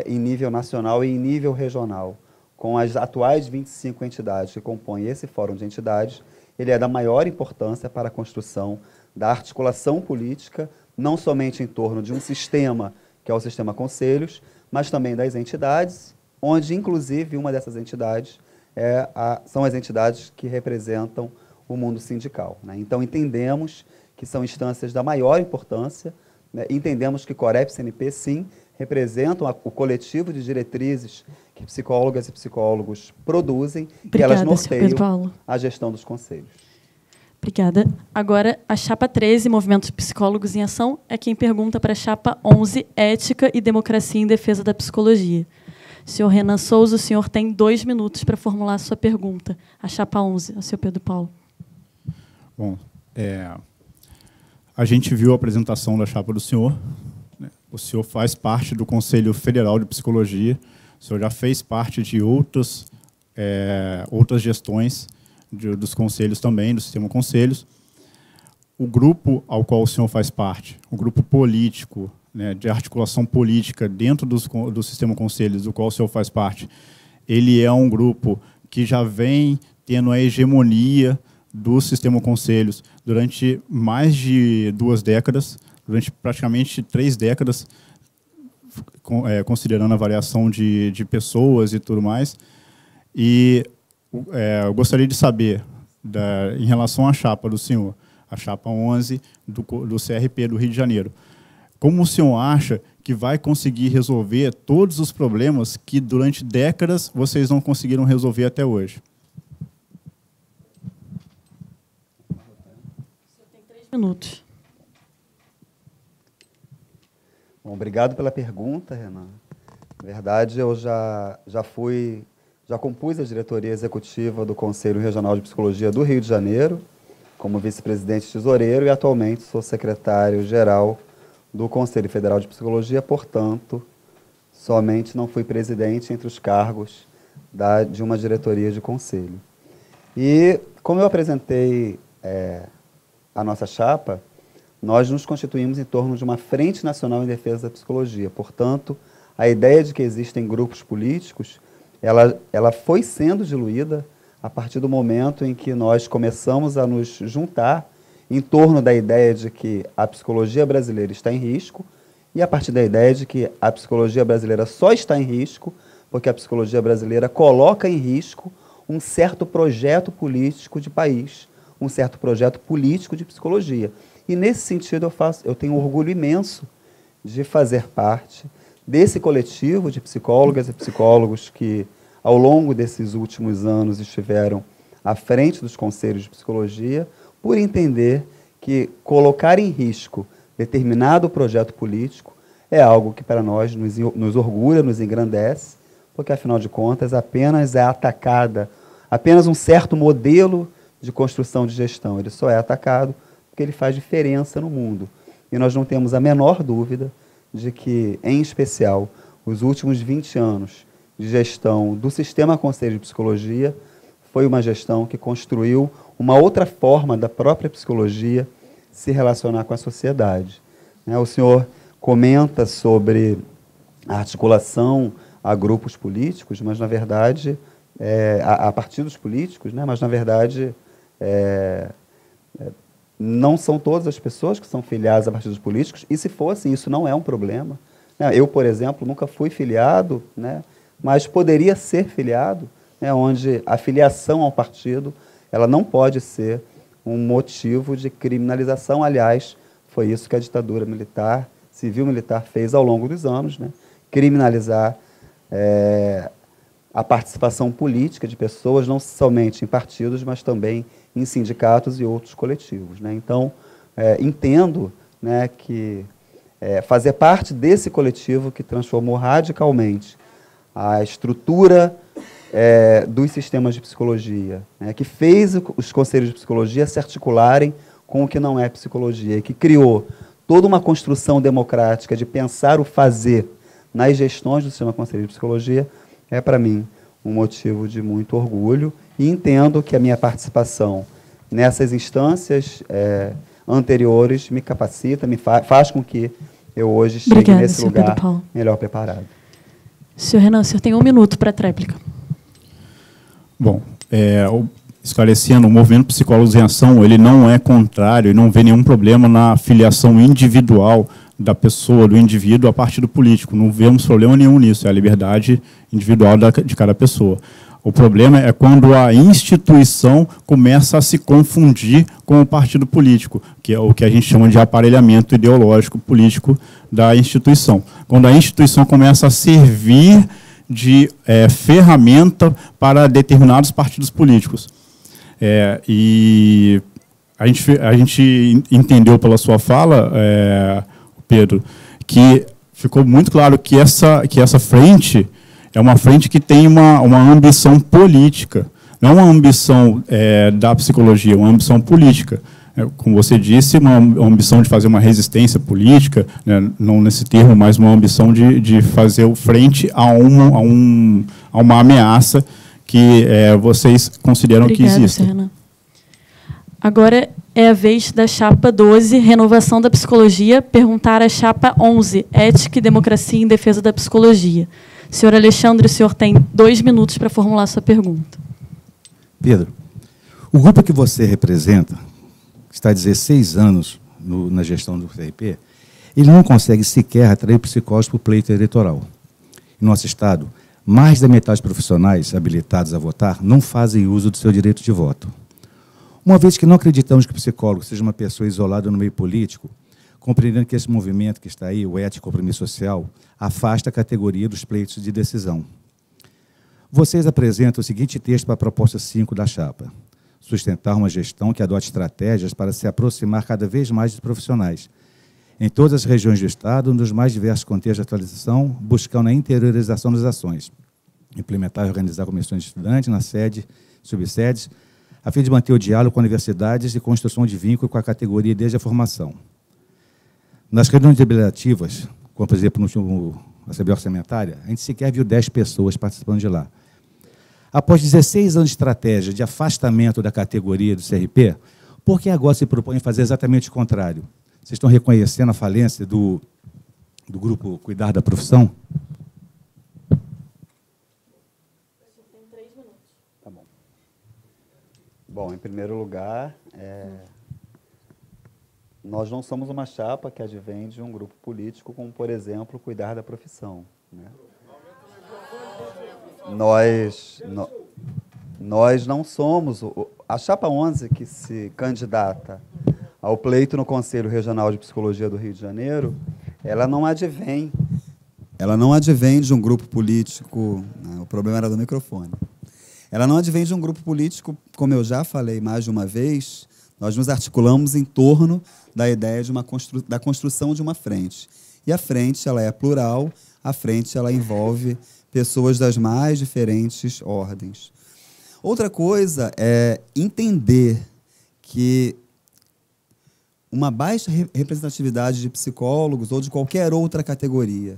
em nível nacional e em nível regional, com as atuais 25 entidades que compõem esse Fórum de Entidades, ele é da maior importância para a construção da articulação política, não somente em torno de um sistema, que é o sistema conselhos, mas também das entidades, onde, inclusive, uma dessas entidades são as entidades que representam o mundo sindical. Né? Então, entendemos que são instâncias da maior importância, né? Entendemos que Corep e CNP, sim, representam o coletivo de diretrizes que psicólogas e psicólogos produzem. Obrigada, e elas norteiam a gestão dos conselhos. Obrigada. Agora, a Chapa 13, Movimento de Psicólogos em Ação, é quem pergunta para a Chapa 11, Ética e Democracia em Defesa da Psicologia. Senhor Renan Souza, o senhor tem 2 minutos para formular a sua pergunta. A Chapa 11, ao senhor Pedro Paulo. Bom, a gente viu a apresentação da chapa do senhor. O senhor faz parte do Conselho Federal de Psicologia. O senhor já fez parte de outras gestões dos conselhos também, do sistema conselhos. O grupo ao qual o senhor faz parte, o grupo político, né, de articulação política dentro do sistema conselhos, do qual o senhor faz parte, ele é um grupo que já vem tendo a hegemonia do sistema conselhos durante mais de 2 décadas, durante praticamente 3 décadas, considerando a variação de pessoas e tudo mais. E eu gostaria de saber, em relação à chapa do senhor, a chapa 11 do CRP do Rio de Janeiro, como o senhor acha que vai conseguir resolver todos os problemas que durante décadas vocês não conseguiram resolver até hoje? O senhor tem 3 minutos. Bom, obrigado pela pergunta, Renan. Na verdade, eu já compus a diretoria executiva do Conselho Regional de Psicologia do Rio de Janeiro, como vice-presidente tesoureiro, e atualmente sou secretário-geral do Conselho Federal de Psicologia, portanto, somente não fui presidente entre os cargos de uma diretoria de conselho. E, como eu apresentei a nossa chapa, nós nos constituímos em torno de uma Frente Nacional em Defesa da Psicologia. Portanto, a ideia de que existem grupos políticos, ela foi sendo diluída a partir do momento em que nós começamos a nos juntar em torno da ideia de que a psicologia brasileira está em risco e a partir da ideia de que a psicologia brasileira só está em risco porque a psicologia brasileira coloca em risco um certo projeto político de país, um certo projeto político de psicologia. E, nesse sentido, eu tenho um orgulho imenso de fazer parte desse coletivo de psicólogas e psicólogos que, ao longo desses últimos anos, estiveram à frente dos conselhos de psicologia, por entender que colocar em risco determinado projeto político é algo que para nós nos orgulha, nos engrandece, porque, afinal de contas, apenas é atacada, apenas um certo modelo de construção de gestão. Ele só é atacado porque ele faz diferença no mundo. E nós não temos a menor dúvida de que, em especial, os últimos 20 anos de gestão do Sistema Conselho de Psicologia foi uma gestão que construiu uma outra forma da própria psicologia se relacionar com a sociedade. O senhor comenta sobre a articulação a grupos políticos, mas, na verdade, a partidos políticos, né? Mas, na verdade, não são todas as pessoas que são filiadas a partidos políticos, e, se fossem, isso não é um problema. Eu, por exemplo, nunca fui filiado, né? Mas poderia ser filiado, né? Onde a filiação ao partido ela não pode ser um motivo de criminalização. Aliás, foi isso que a ditadura militar, civil-militar, fez ao longo dos anos, né? Criminalizar a participação política de pessoas, não somente em partidos, mas também em sindicatos e outros coletivos, né? Então, entendo, né, que fazer parte desse coletivo que transformou radicalmente a estrutura dos sistemas de psicologia, né, que fez os conselhos de psicologia se articularem com o que não é psicologia, que criou toda uma construção democrática de pensar o fazer nas gestões do sistema conselho de psicologia, é, para mim, um motivo de muito orgulho, e entendo que a minha participação nessas instâncias anteriores me capacita, faz com que eu hoje chegue nesse lugar melhor preparado. Senhor Renan, o senhor tem 1 minuto para a tréplica. Bom, esclarecendo, o movimento Psicólogos em Ação, ele não é contrário e não vê nenhum problema na filiação individual da pessoa, do indivíduo, a partido político. Não vemos problema nenhum nisso, é a liberdade individual de cada pessoa. O problema é quando a instituição começa a se confundir com o partido político, que é o que a gente chama de aparelhamento ideológico político da instituição. Quando a instituição começa a servir de ferramenta para determinados partidos políticos. E a gente entendeu pela sua fala, Pedro, que ficou muito claro que essa frente é uma frente que tem uma ambição política, não é uma ambição da psicologia, é uma ambição política. Como você disse, uma ambição de fazer uma resistência política, né, não nesse termo, mas uma ambição de fazer frente a uma ameaça que vocês consideram que existe. Renan. Agora é a vez da chapa 12, Renovação da Psicologia, perguntar à chapa 11, Ética e Democracia em Defesa da Psicologia. Senhor Alexandre, o senhor tem 2 minutos para formular sua pergunta. Pedro, o grupo que você representa, que está há 16 anos na gestão do CRP, ele não consegue sequer atrair psicólogos para o pleito eleitoral. Em nosso Estado, mais da metade dos profissionais habilitados a votar não fazem uso do seu direito de voto. Uma vez que não acreditamos que o psicólogo seja uma pessoa isolada no meio político, compreendendo que esse movimento que está aí, o ético e compromisso social, afasta a categoria dos pleitos de decisão. Vocês apresentam o seguinte texto para a proposta 5 da chapa: sustentar uma gestão que adote estratégias para se aproximar cada vez mais dos profissionais, em todas as regiões do Estado, nos mais diversos contextos de atualização, buscando a interiorização das ações, implementar e organizar comissões de estudantes na sede, subsedes, a fim de manter o diálogo com universidades e construção de vínculo com a categoria desde a formação. Nas reuniões deliberativas, como, por exemplo, no último Assembleia Orçamentária, a gente sequer viu 10 pessoas participando de lá. Após 16 anos de estratégia de afastamento da categoria do CRP, por que agora se propõe fazer exatamente o contrário? Vocês estão reconhecendo a falência do grupo Cuidar da Profissão? Tem 3 minutos. Tá bom. Bom, em primeiro lugar, nós não somos uma chapa que advém de um grupo político como, por exemplo, Cuidar da Profissão, né? Nós não somos... A chapa 11, que se candidata ao pleito no Conselho Regional de Psicologia do Rio de Janeiro, ela não advém de um grupo político... Né? O problema era do microfone. Ela não advém de um grupo político, como eu já falei mais de uma vez, Nós nos articulamos em torno da ideia de da construção de uma frente. E a frente ela é plural, a frente ela envolve pessoas das mais diferentes ordens. Outra coisa é entender que uma baixa representatividade de psicólogos ou de qualquer outra categoria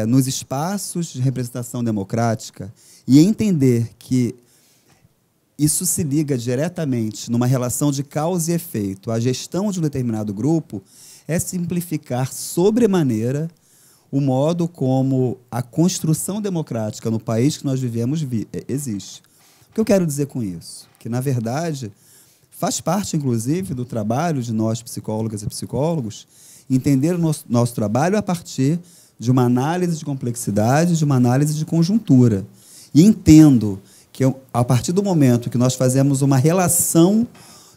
nos espaços de representação democrática e entender que isso se liga diretamente numa relação de causa e efeito à gestão de um determinado grupo é simplificar sobremaneira o modo como a construção democrática no país que nós vivemos existe. O que eu quero dizer com isso? Que, na verdade, faz parte, inclusive, do trabalho de nós, psicólogas e psicólogos, entender o nosso trabalho a partir de uma análise de complexidade, de uma análise de conjuntura. E entendo que, a partir do momento que nós fazemos uma relação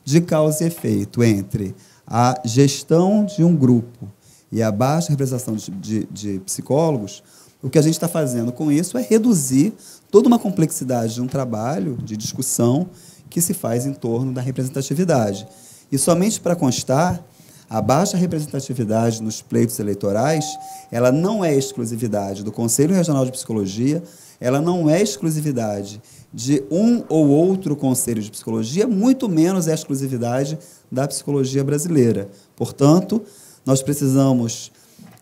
de causa e efeito entre a gestão de um grupo e a baixa representação de psicólogos, o que a gente está fazendo com isso é reduzir toda uma complexidade de um trabalho, de discussão, que se faz em torno da representatividade. E, somente para constar, a baixa representatividade nos pleitos eleitorais, ela não é exclusividade do Conselho Regional de Psicologia, ela não é exclusividade de um ou outro conselho de psicologia, muito menos é exclusividade da psicologia brasileira. Portanto, nós precisamos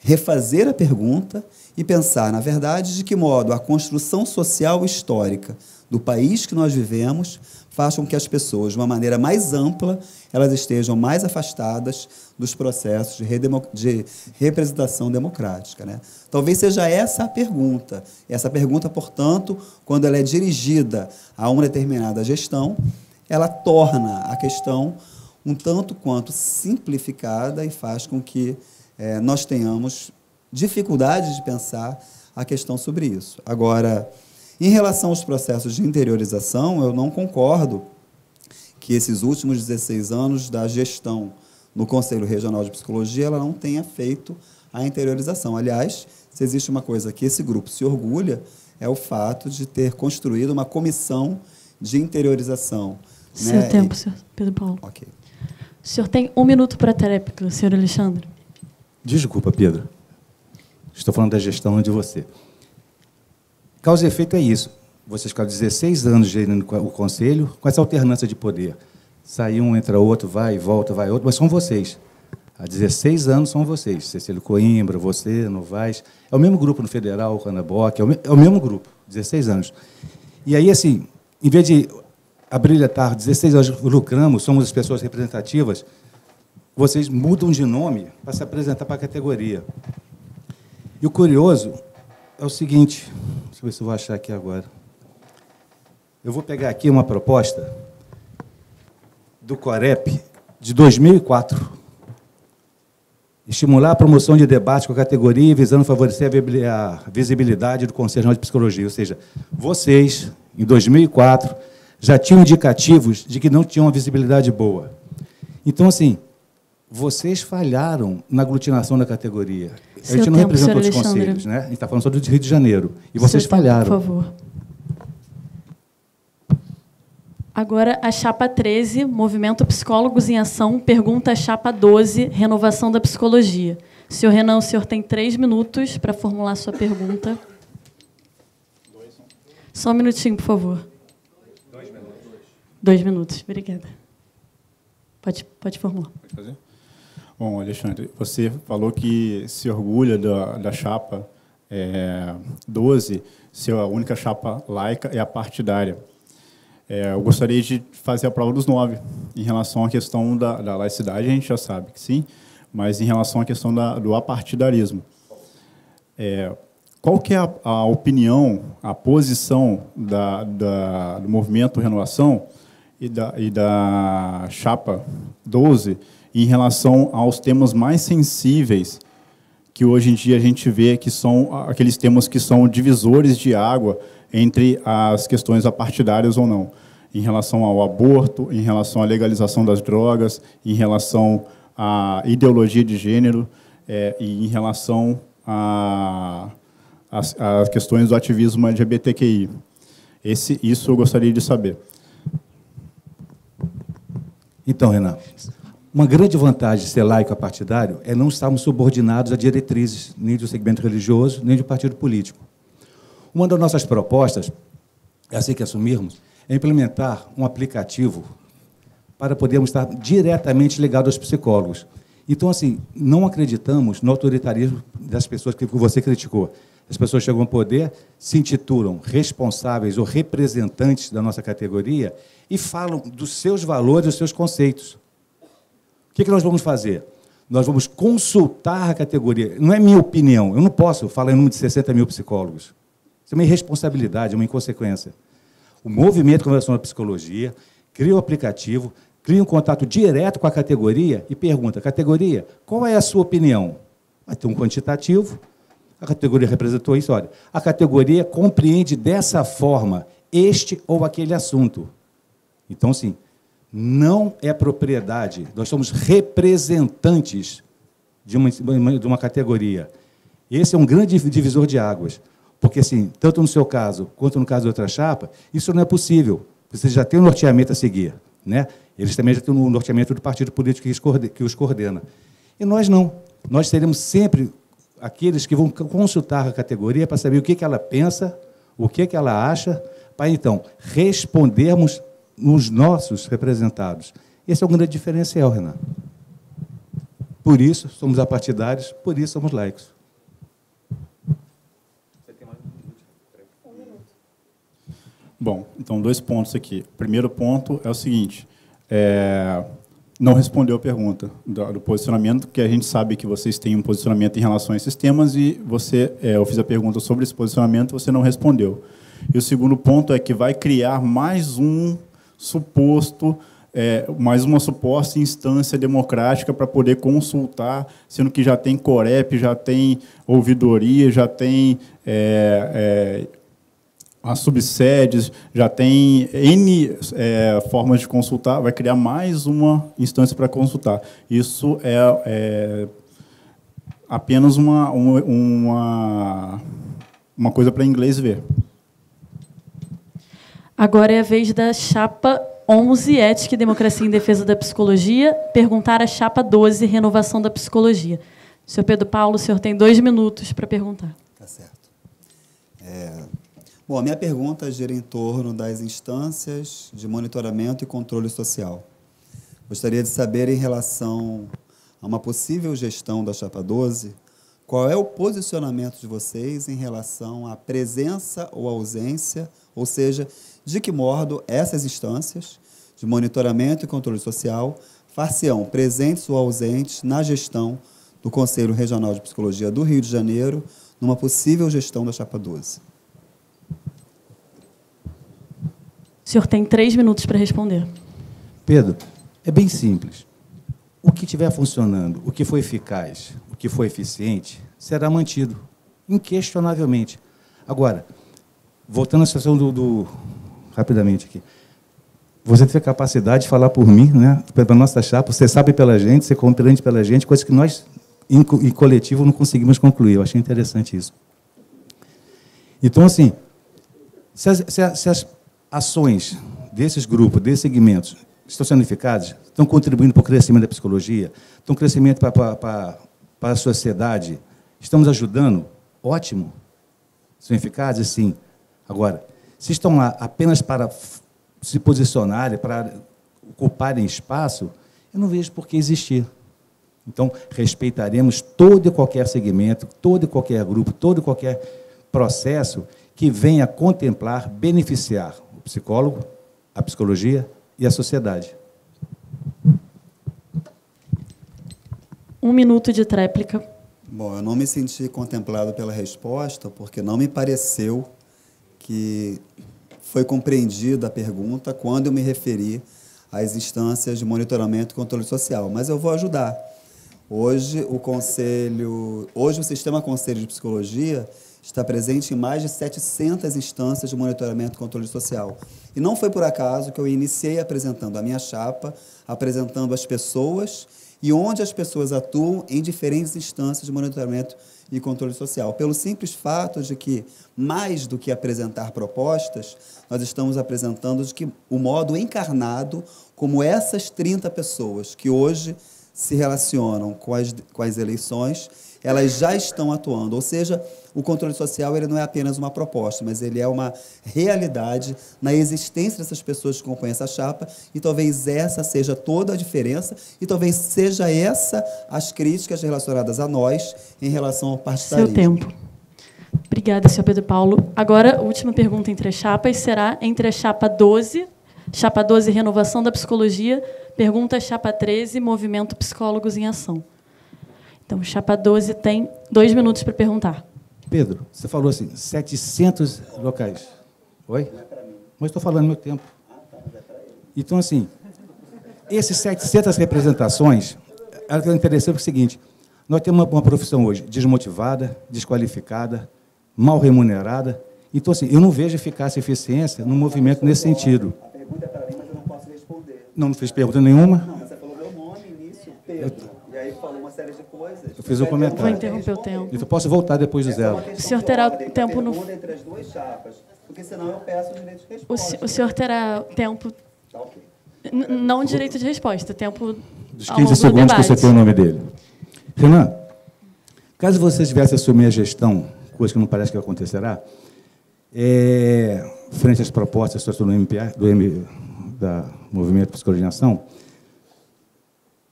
refazer a pergunta e pensar, na verdade, de que modo a construção social histórica do país que nós vivemos faz com que as pessoas, de uma maneira mais ampla, elas estejam mais afastadas dos processos de representação democrática, né? Talvez seja essa a pergunta. Essa pergunta, portanto, quando ela é dirigida a uma determinada gestão, ela torna a questão um tanto quanto simplificada e faz com que nós tenhamos dificuldade de pensar a questão sobre isso. Agora, em relação aos processos de interiorização, eu não concordo que esses últimos 16 anos da gestão no Conselho Regional de Psicologia ela não tenha feito a interiorização. Aliás, se existe uma coisa que esse grupo se orgulha, é o fato de ter construído uma comissão de interiorização. Seu tempo, senhor Pedro Paulo. Ok. O senhor tem 1 minuto para a tréplica, senhor Alexandre. Desculpa, Pedro. Estou falando da gestão de você. Causa e efeito é isso. Vocês ficaram 16 anos gerindo o Conselho com essa alternância de poder. Sai um, entra outro, vai, volta, vai outro, mas são vocês. Há 16 anos são vocês. Cecílio Coimbra, você, Novaes. É o mesmo grupo no Federal, o Canaboc, é o mesmo grupo, 16 anos. E aí, assim, em vez de abrilhantar 16 anos, lucramos, somos as pessoas representativas, vocês mudam de nome para se apresentar para a categoria. E o curioso é o seguinte, deixa eu ver se eu vou achar aqui agora. Eu vou pegar aqui uma proposta do Corep de 2004. Estimular a promoção de debate com a categoria visando favorecer a visibilidade do Conselho Regional de Psicologia. Ou seja, vocês, em 2004, já tinham indicativos de que não tinham uma visibilidade boa. Então, assim, vocês falharam na aglutinação da categoria. A gente não representa outros conselhos, né? A gente está falando só do Rio de Janeiro. E vocês falharam. Por favor. Agora, a chapa 13, Movimento Psicólogos em Ação, pergunta a chapa 12, Renovação da Psicologia. Senhor Renan, o senhor tem 3 minutos para formular sua pergunta. Só um minutinho, por favor. 2 minutos. 2 minutos, obrigada. Pode formular. Pode fazer? Bom, Alexandre, você falou que se orgulha da chapa 12, ser a única chapa laica é a partidária. Eu gostaria de fazer a prova dos 9. Em relação à questão da laicidade, a gente já sabe que sim, mas em relação à questão do apartidarismo. Qual que é a opinião, a posição do Movimento Renovação e da chapa 12 em relação aos temas mais sensíveis que hoje em dia a gente vê que são aqueles temas que são divisores de água entre as questões apartidárias ou não, em relação ao aborto, em relação à legalização das drogas, em relação à ideologia de gênero e em relação às questões do ativismo LGBTQI. Isso eu gostaria de saber. Então, Renan, uma grande vantagem de ser laico partidário é não estarmos subordinados a diretrizes, nem do segmento religioso, nem do partido político. Uma das nossas propostas, assim que assumirmos, é implementar um aplicativo para podermos estar diretamente ligados aos psicólogos. Então, assim, não acreditamos no autoritarismo das pessoas que você criticou. As pessoas chegam ao poder, se intitulam responsáveis ou representantes da nossa categoria e falam dos seus valores, dos seus conceitos. O que nós vamos fazer? Nós vamos consultar a categoria. Não é minha opinião, eu não posso falar em nome de 60 mil psicólogos. Isso é uma irresponsabilidade, é uma inconsequência. O movimento Conversão da Psicologia cria um aplicativo, cria um contato direto com a categoria e pergunta, categoria, qual é a sua opinião? Vai ter um quantitativo, a categoria representou isso, olha, a categoria compreende dessa forma este ou aquele assunto. Então, sim, não é propriedade, nós somos representantes de uma categoria. Esse é um grande divisor de águas, porque, assim, tanto no seu caso quanto no caso de outra chapa, isso não é possível. Você já tem um norteamento a seguir, né? Eles também já têm um norteamento do partido político que os coordena. E nós não. Nós seremos sempre aqueles que vão consultar a categoria para saber o que ela pensa, o que ela acha, para, então, respondermos nos nossos representados. Esse é um grande diferencial, Renan. Por isso, somos apartidários, por isso somos laicos. Bom, então, 2 pontos aqui. O primeiro ponto é o seguinte, não respondeu a pergunta do posicionamento, que a gente sabe que vocês têm um posicionamento em relação a esses temas e eu fiz a pergunta sobre esse posicionamento, você não respondeu. E o segundo ponto é que vai criar mais uma suposta instância democrática para poder consultar, sendo que já tem Corep, já tem ouvidoria, já tem as subsedes, já tem N formas de consultar, vai criar mais uma instância para consultar. Isso é apenas uma coisa para inglês ver. Agora é a vez da chapa 11, Ética e Democracia em Defesa da Psicologia, perguntar à chapa 12, Renovação da Psicologia. Senhor Pedro Paulo, o senhor tem 2 minutos para perguntar. Tá certo. Bom, a minha pergunta gira em torno das instâncias de monitoramento e controle social. Gostaria de saber, em relação a uma possível gestão da chapa 12, qual é o posicionamento de vocês em relação à presença ou ausência, ou seja, de que modo essas instâncias de monitoramento e controle social far-se-ão presentes ou ausentes na gestão do Conselho Regional de Psicologia do Rio de Janeiro, numa possível gestão da chapa 12. O senhor tem 3 minutos para responder. Pedro, é bem simples. O que estiver funcionando, o que foi eficaz, o que foi eficiente, será mantido, inquestionavelmente. Agora, voltando à situação rapidamente aqui, você teve a capacidade de falar por mim, né, pela nossa chapa, você sabe pela gente, você compreende pela gente, coisas que nós, em coletivo, não conseguimos concluir. Eu achei interessante isso. Então, assim, se as ações desses grupos, desses segmentos, estão sendo eficazes, estão contribuindo para o crescimento da psicologia, estão crescimento para a sociedade, estamos ajudando, ótimo. São eficazes, sim. Agora, se estão lá apenas para se posicionarem, para ocuparem espaço, eu não vejo por que existir. Então, respeitaremos todo e qualquer segmento, todo e qualquer grupo, todo e qualquer processo que venha contemplar, beneficiar o psicólogo, a psicologia e a sociedade. 1 minuto de tréplica. Bom, eu não me senti contemplado pela resposta, porque não me pareceu que foi compreendida a pergunta quando eu me referi às instâncias de monitoramento e controle social. Mas eu vou ajudar. Hoje, o Sistema Conselho de Psicologia está presente em mais de 700 instâncias de monitoramento e controle social. E não foi por acaso que eu iniciei apresentando a minha chapa, apresentando as pessoas e onde as pessoas atuam em diferentes instâncias de monitoramento e controle social, pelo simples fato de que, mais do que apresentar propostas, nós estamos apresentando de que o modo encarnado como essas 30 pessoas que hoje se relacionam com as eleições, elas já estão atuando. Ou seja, o controle social ele não é apenas uma proposta, mas ele é uma realidade na existência dessas pessoas que compõem essa chapa, e talvez essa seja toda a diferença, e talvez seja essa as críticas relacionadas a nós em relação ao partidarismo. Seu tempo. Obrigada, senhor Pedro Paulo. Agora, a última pergunta entre as chapas será entre a chapa 12, Renovação da Psicologia, pergunta a chapa 13, Movimento Psicólogos em Ação. Então, chapa 12 tem 2 minutos para perguntar. Pedro, você falou assim, 700 locais. Oi? Mas estou falando meu tempo. Então, assim, esses 700 representações, é interessante o seguinte, nós temos uma profissão hoje desmotivada, desqualificada, mal remunerada. Então, assim, eu não vejo eficácia e eficiência no movimento nesse sentido. A pergunta é para mim, mas eu não posso responder. Não fiz pergunta nenhuma? Não, você falou meu nome, início, Pedro. E aí falou uma série de coisas. Eu fiz um comentário. Vou interromper o tempo. Então, posso voltar depois do zero. O senhor terá tempo no... entre as duas chapas, porque senão eu peço o direito de resposta. O senhor terá tempo... Tá ok. Não direito de resposta, tempo Dos ao longo 15 do segundos que você debate. tem o nome dele. Renan, caso você tivesse assumir a gestão, coisa que não parece que acontecerá, frente às propostas do MPA, da Movimento Psicologia em Ação,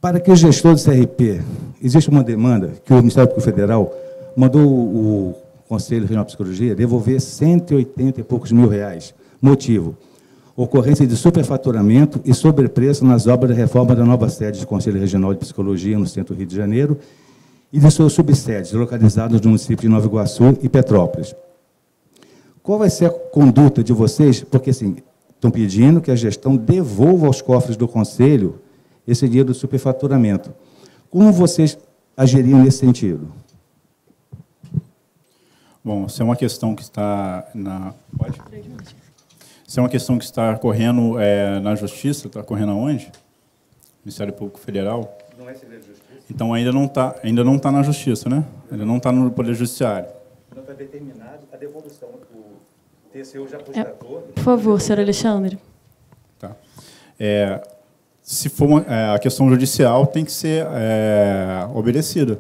para que o gestor do CRP, existe uma demanda que o Ministério Público Federal mandou o Conselho Regional de Psicologia devolver 180 e poucos mil reais. Motivo: ocorrência de superfaturamento e sobrepreço nas obras de reforma da nova sede do Conselho Regional de Psicologia no centro do Rio de Janeiro e de suas subsedes, localizadas no município de Nova Iguaçu e Petrópolis. Qual vai ser a conduta de vocês? Porque, assim, estão pedindo que a gestão devolva aos cofres do Conselho esse dinheiro do superfaturamento. Como vocês agiriam nesse sentido? Bom, se é uma questão que está na... Pode? Se é uma questão que está correndo na Justiça, está correndo aonde? Ministério Público Federal? Não é segredo de justiça? Então, ainda não está na Justiça, né? Ainda não está no Poder Judiciário. Não está determinado a devolução. O TCU já apostatou. Por favor, senhor Alexandre. Tá. Se for a questão judicial, tem que ser obedecida.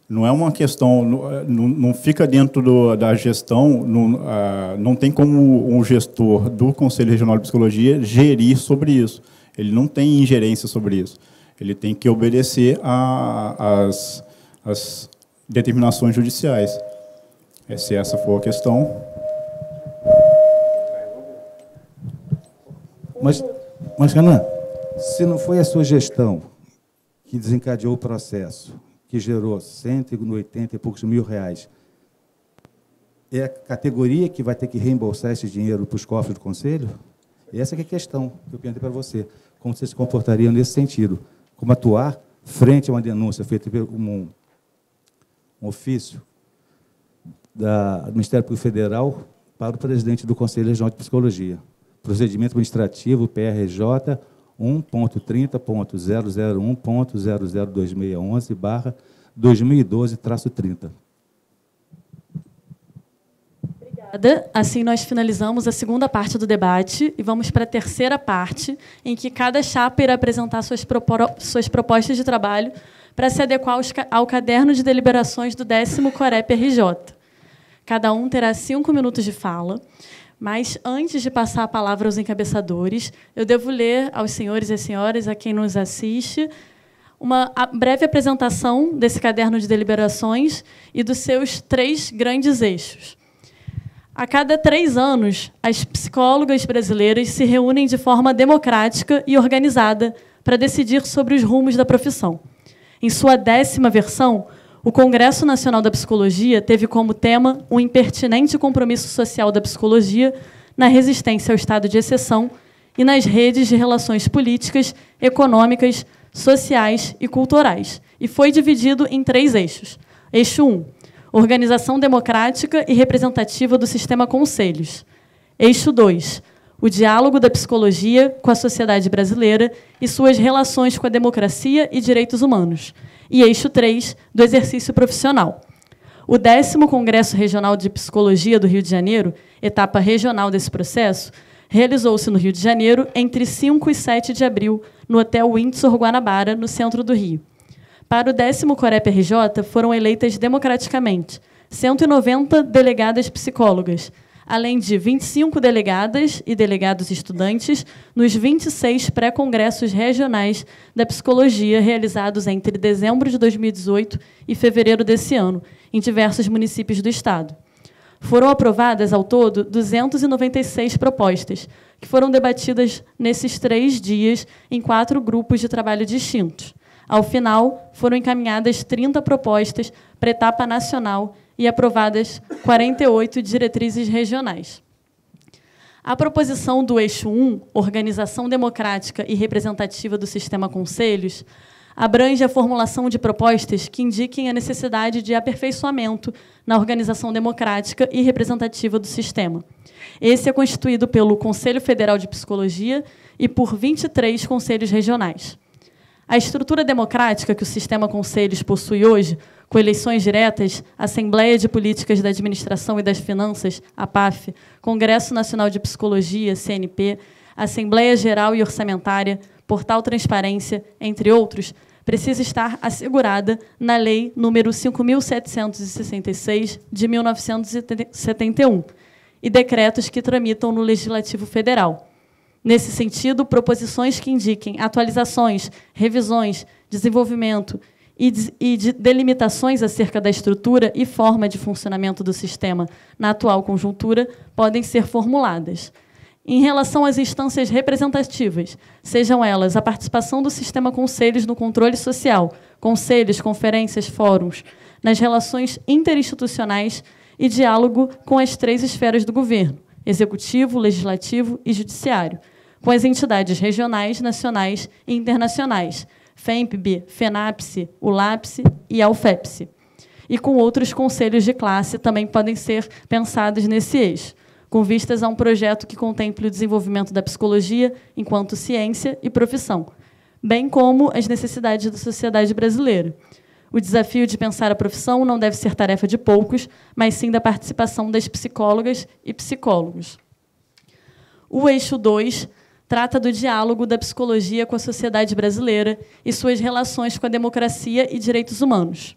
Não é uma questão, não fica dentro da gestão, não tem como um gestor do Conselho Regional de Psicologia gerir sobre isso. Ele não tem ingerência sobre isso. Ele tem que obedecer às determinações judiciais. Se essa for a questão. Mas, Renan, se não foi a sua gestão que desencadeou o processo, que gerou 180 e poucos mil reais, é a categoria que vai ter que reembolsar esse dinheiro para os cofres do Conselho? Essa que é a questão que eu perguntei para você. Como você se comportaria nesse sentido? Como atuar frente a uma denúncia feita por um ofício do Ministério Público Federal para o presidente do Conselho Regional de Psicologia. Procedimento administrativo PRJ 1.30.001.002611/2012-30. Obrigada. Assim, nós finalizamos a segunda parte do debate e vamos para a terceira parte, em que cada chapa irá apresentar suas propostas de trabalho para se adequar ao caderno de deliberações do 10º COREP-RJ. Cada um terá 5 minutos de fala. Mas, antes de passar a palavra aos encabeçadores, eu devo ler aos senhores e senhoras, a quem nos assiste, uma breve apresentação desse caderno de deliberações e dos seus 3 grandes eixos. A cada 3 anos, as psicólogas brasileiras se reúnem de forma democrática e organizada para decidir sobre os rumos da profissão. Em sua 10ª versão, o Congresso Nacional da Psicologia teve como tema o impertinente compromisso social da psicologia na resistência ao estado de exceção e nas redes de relações políticas, econômicas, sociais e culturais, e foi dividido em 3 eixos. Eixo 1, organização democrática e representativa do sistema conselhos. Eixo 2, o diálogo da psicologia com a sociedade brasileira e suas relações com a democracia e direitos humanos. E eixo 3, do exercício profissional. O 10º Congresso Regional de Psicologia do Rio de Janeiro, etapa regional desse processo, realizou-se no Rio de Janeiro entre 5 e 7 de abril, no Hotel Windsor Guanabara, no centro do Rio. Para o 10º Corep-RJ, foram eleitas democraticamente 190 delegadas psicólogas, além de 25 delegadas e delegados estudantes nos 26 pré-congressos regionais da psicologia realizados entre dezembro de 2018 e fevereiro desse ano, em diversos municípios do Estado. Foram aprovadas, ao todo, 296 propostas, que foram debatidas nesses 3 dias em 4 grupos de trabalho distintos. Ao final, foram encaminhadas 30 propostas para a etapa nacional e aprovadas 48 diretrizes regionais. A proposição do eixo 1, Organização Democrática e Representativa do Sistema Conselhos, abrange a formulação de propostas que indiquem a necessidade de aperfeiçoamento na organização democrática e representativa do sistema. Esse é constituído pelo Conselho Federal de Psicologia e por 23 conselhos regionais. A estrutura democrática que o sistema conselhos possui hoje, com eleições diretas, Assembleia de Políticas da Administração e das Finanças, APAF, Congresso Nacional de Psicologia, CNP, Assembleia Geral e Orçamentária, Portal Transparência, entre outros, precisa estar assegurada na Lei nº 5.766, de 1971, e decretos que tramitam no Legislativo Federal. Nesse sentido, proposições que indiquem atualizações, revisões, desenvolvimento e delimitações acerca da estrutura e forma de funcionamento do sistema na atual conjuntura podem ser formuladas. Em relação às instâncias representativas, sejam elas a participação do sistema conselhos no controle social, conselhos, conferências, fóruns, nas relações interinstitucionais e diálogo com as 3 esferas do governo, executivo, legislativo e judiciário, com as entidades regionais, nacionais e internacionais, FEMPB, FENAPSE, ULAPSE e AUFEPSE. E com outros conselhos de classe também podem ser pensados nesse eixo, com vistas a um projeto que contemple o desenvolvimento da psicologia enquanto ciência e profissão, bem como as necessidades da sociedade brasileira. O desafio de pensar a profissão não deve ser tarefa de poucos, mas sim da participação das psicólogas e psicólogos. O eixo 2 trata do diálogo da psicologia com a sociedade brasileira e suas relações com a democracia e direitos humanos.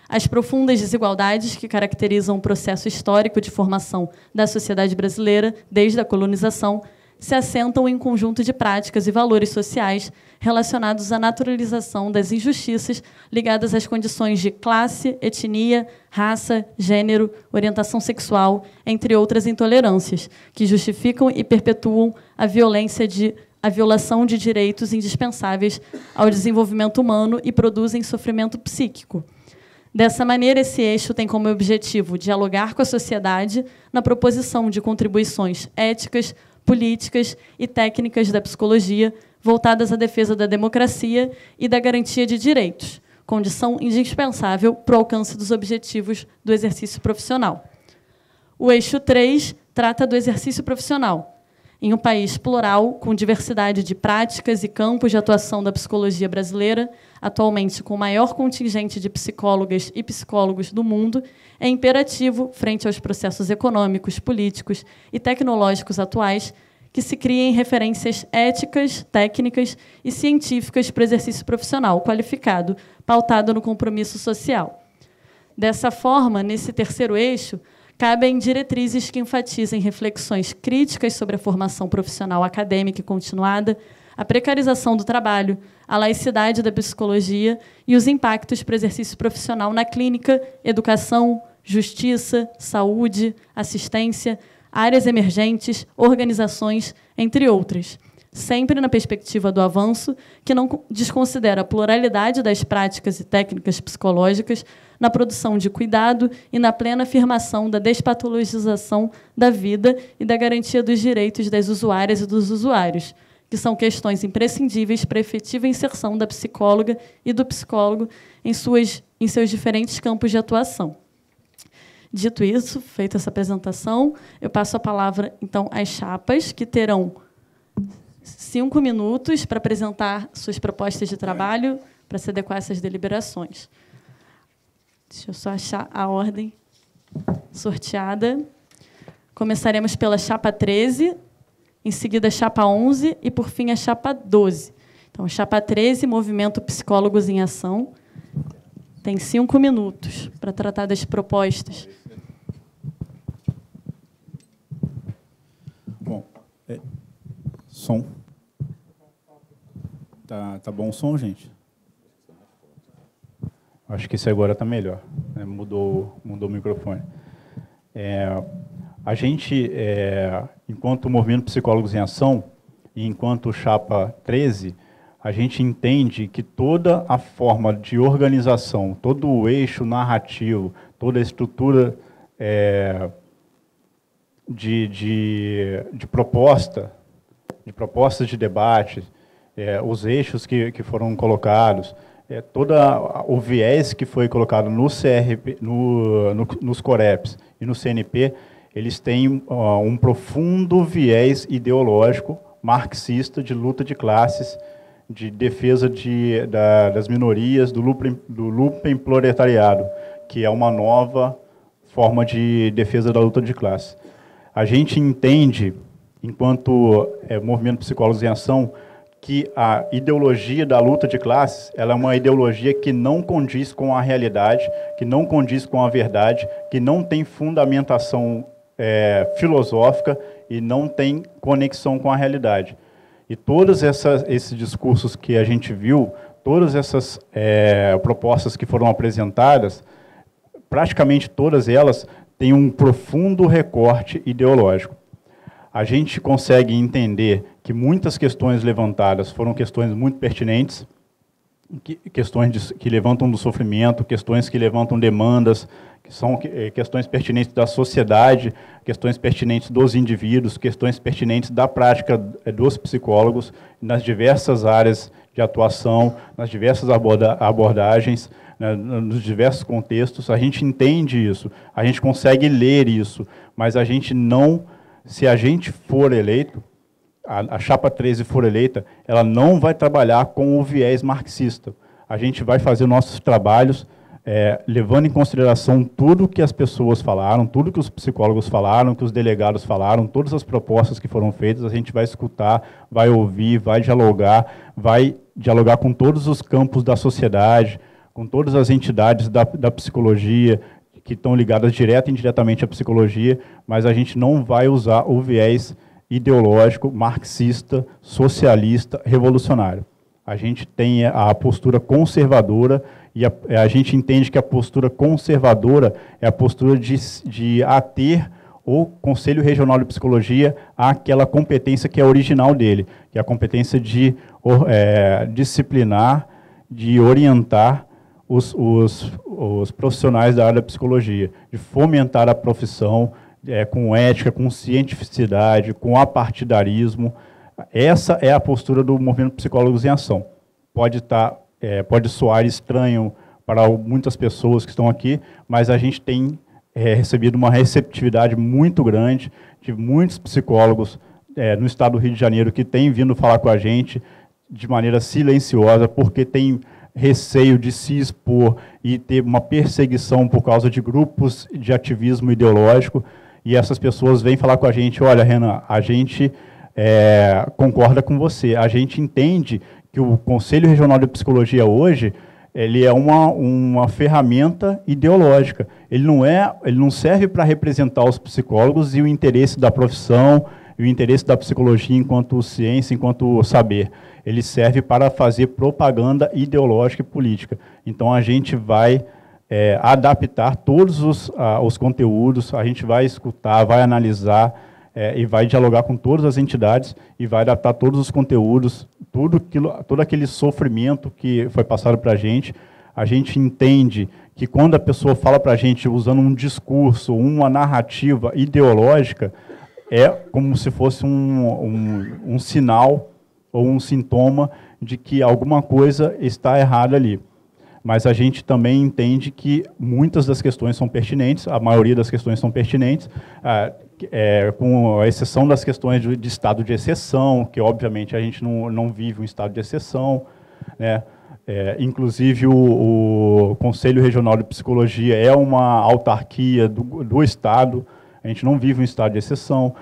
As profundas desigualdades que caracterizam o processo histórico de formação da sociedade brasileira, desde a colonização, se assentam em um conjunto de práticas e valores sociais relacionados à naturalização das injustiças ligadas às condições de classe, etnia, raça, gênero, orientação sexual, entre outras intolerâncias, que justificam e perpetuam a violação de direitos indispensáveis ao desenvolvimento humano e produzem sofrimento psíquico. Dessa maneira, esse eixo tem como objetivo dialogar com a sociedade na proposição de contribuições éticas, políticas e técnicas da psicologia voltadas à defesa da democracia e da garantia de direitos, condição indispensável para o alcance dos objetivos do exercício profissional. O eixo 3 trata do exercício profissional. Em um país plural, com diversidade de práticas e campos de atuação da psicologia brasileira, atualmente com o maior contingente de psicólogas e psicólogos do mundo, é imperativo, frente aos processos econômicos, políticos e tecnológicos atuais, que se criem referências éticas, técnicas e científicas para o exercício profissional qualificado, pautado no compromisso social. Dessa forma, nesse terceiro eixo, cabem diretrizes que enfatizem reflexões críticas sobre a formação profissional acadêmica e continuada, a precarização do trabalho, a laicidade da psicologia e os impactos para o exercício profissional na clínica, educação, justiça, saúde, assistência, áreas emergentes, organizações, entre outras, sempre na perspectiva do avanço, que não desconsidera a pluralidade das práticas e técnicas psicológicas na produção de cuidado e na plena afirmação da despatologização da vida e da garantia dos direitos das usuárias e dos usuários, que são questões imprescindíveis para a efetiva inserção da psicóloga e do psicólogo em seus diferentes campos de atuação. Dito isso, feita essa apresentação, eu passo a palavra, então, às chapas, que terão 5 minutos para apresentar suas propostas de trabalho para se adequar a essas deliberações. Deixa eu só achar a ordem sorteada. Começaremos pela chapa 13, em seguida a chapa 11 e, por fim, a chapa 12. Então, chapa 13, Movimento Psicólogos em Ação. Tem 5 minutos para tratar das propostas. Bom, som. Tá bom o som, gente? Acho que esse agora está melhor. Né? Mudou o microfone. A gente, enquanto Movimento Psicólogos em Ação, e enquanto chapa 13, a gente entende que toda a forma de organização, todo o eixo narrativo, toda a estrutura de propostas de debate, os eixos que foram colocados, todo o viés que foi colocado no CRP, nos Coreps e no CNP, eles têm um profundo viés ideológico marxista de luta de classes, de defesa das minorias, do lumpenproletariado, que é uma nova forma de defesa da luta de classe. A gente entende, enquanto Movimento Psicólogos em Ação, que a ideologia da luta de classes ela é uma ideologia que não condiz com a realidade, que não condiz com a verdade, que não tem fundamentação filosófica e não tem conexão com a realidade. E todos esses discursos que a gente viu, todas essas propostas que foram apresentadas, praticamente todas elas têm um profundo recorte ideológico. A gente consegue entender que muitas questões levantadas foram questões muito pertinentes, questões que levantam do sofrimento, questões que levantam demandas, que são questões pertinentes da sociedade, questões pertinentes dos indivíduos, questões pertinentes da prática dos psicólogos, nas diversas áreas de atuação, nas diversas abordagens, né, nos diversos contextos. A gente entende isso, a gente consegue ler isso, mas a gente não... Se a gente for eleito, a chapa 13 for eleita, ela não vai trabalhar com o viés marxista. A gente vai fazer nossos trabalhos levando em consideração tudo que as pessoas falaram, tudo que os psicólogos falaram, que os delegados falaram, todas as propostas que foram feitas, a gente vai escutar, vai ouvir, vai dialogar com todos os campos da sociedade, com todas as entidades da psicologia, que estão ligadas direta e indiretamente à psicologia, mas a gente não vai usar o viés ideológico, marxista, socialista, revolucionário. A gente tem a postura conservadora e a gente entende que a postura conservadora é a postura de ater o Conselho Regional de Psicologia àquela competência que é original dele, que é a competência de disciplinar, de orientar os profissionais da área da psicologia, de fomentar a profissão com ética, com cientificidade, com apartidarismo. Essa é a postura do Movimento Psicólogos em Ação. Pode soar estranho para muitas pessoas que estão aqui, mas a gente tem recebido uma receptividade muito grande de muitos psicólogos no estado do Rio de Janeiro que têm vindo falar com a gente de maneira silenciosa, porque tem receio de se expor e ter uma perseguição por causa de grupos de ativismo ideológico, e essas pessoas vêm falar com a gente: olha, Renan, a gente concorda com você, a gente entende que o Conselho Regional de Psicologia hoje ele é uma ferramenta ideológica, ele não serve para representar os psicólogos e o interesse da profissão, e o interesse da psicologia enquanto ciência, enquanto saber. Ele serve para fazer propaganda ideológica e política. Então, a gente vai adaptar todos os conteúdos, a gente vai escutar, vai analisar e vai dialogar com todas as entidades e vai adaptar todos os conteúdos, todo aquele sofrimento que foi passado para a gente entende que quando a pessoa fala para a gente usando um discurso, uma narrativa ideológica, é como se fosse um sinal ou um sintoma de que alguma coisa está errada ali. Mas a gente também entende que muitas das questões são pertinentes, a maioria das questões são pertinentes, com a exceção das questões de estado de exceção, que obviamente a gente não vive um estado de exceção, né? Inclusive, o Conselho Regional de Psicologia é uma autarquia do Estado, a gente não vive um estado de exceção,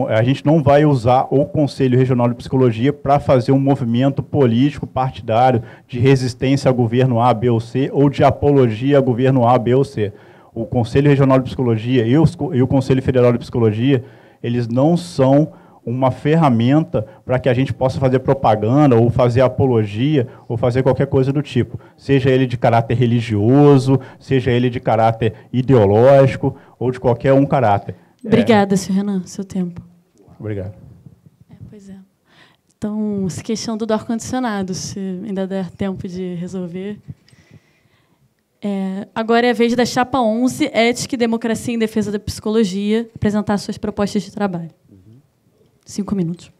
a gente não vai usar o Conselho Regional de Psicologia para fazer um movimento político partidário de resistência ao governo A, B ou C, ou de apologia ao governo A, B ou C. O Conselho Regional de Psicologia e o Conselho Federal de Psicologia, eles não são uma ferramenta para que a gente possa fazer propaganda, ou fazer apologia, ou fazer qualquer coisa do tipo. Seja ele de caráter religioso, seja ele de caráter ideológico, ou de qualquer um caráter. Obrigada, senhor Renan, seu tempo. Obrigado. Pois é. Então, se queixando do ar-condicionado, se ainda der tempo de resolver. Agora é a vez da Chapa 11, Ética e Democracia em Defesa da Psicologia, apresentar suas propostas de trabalho. 5 minutos.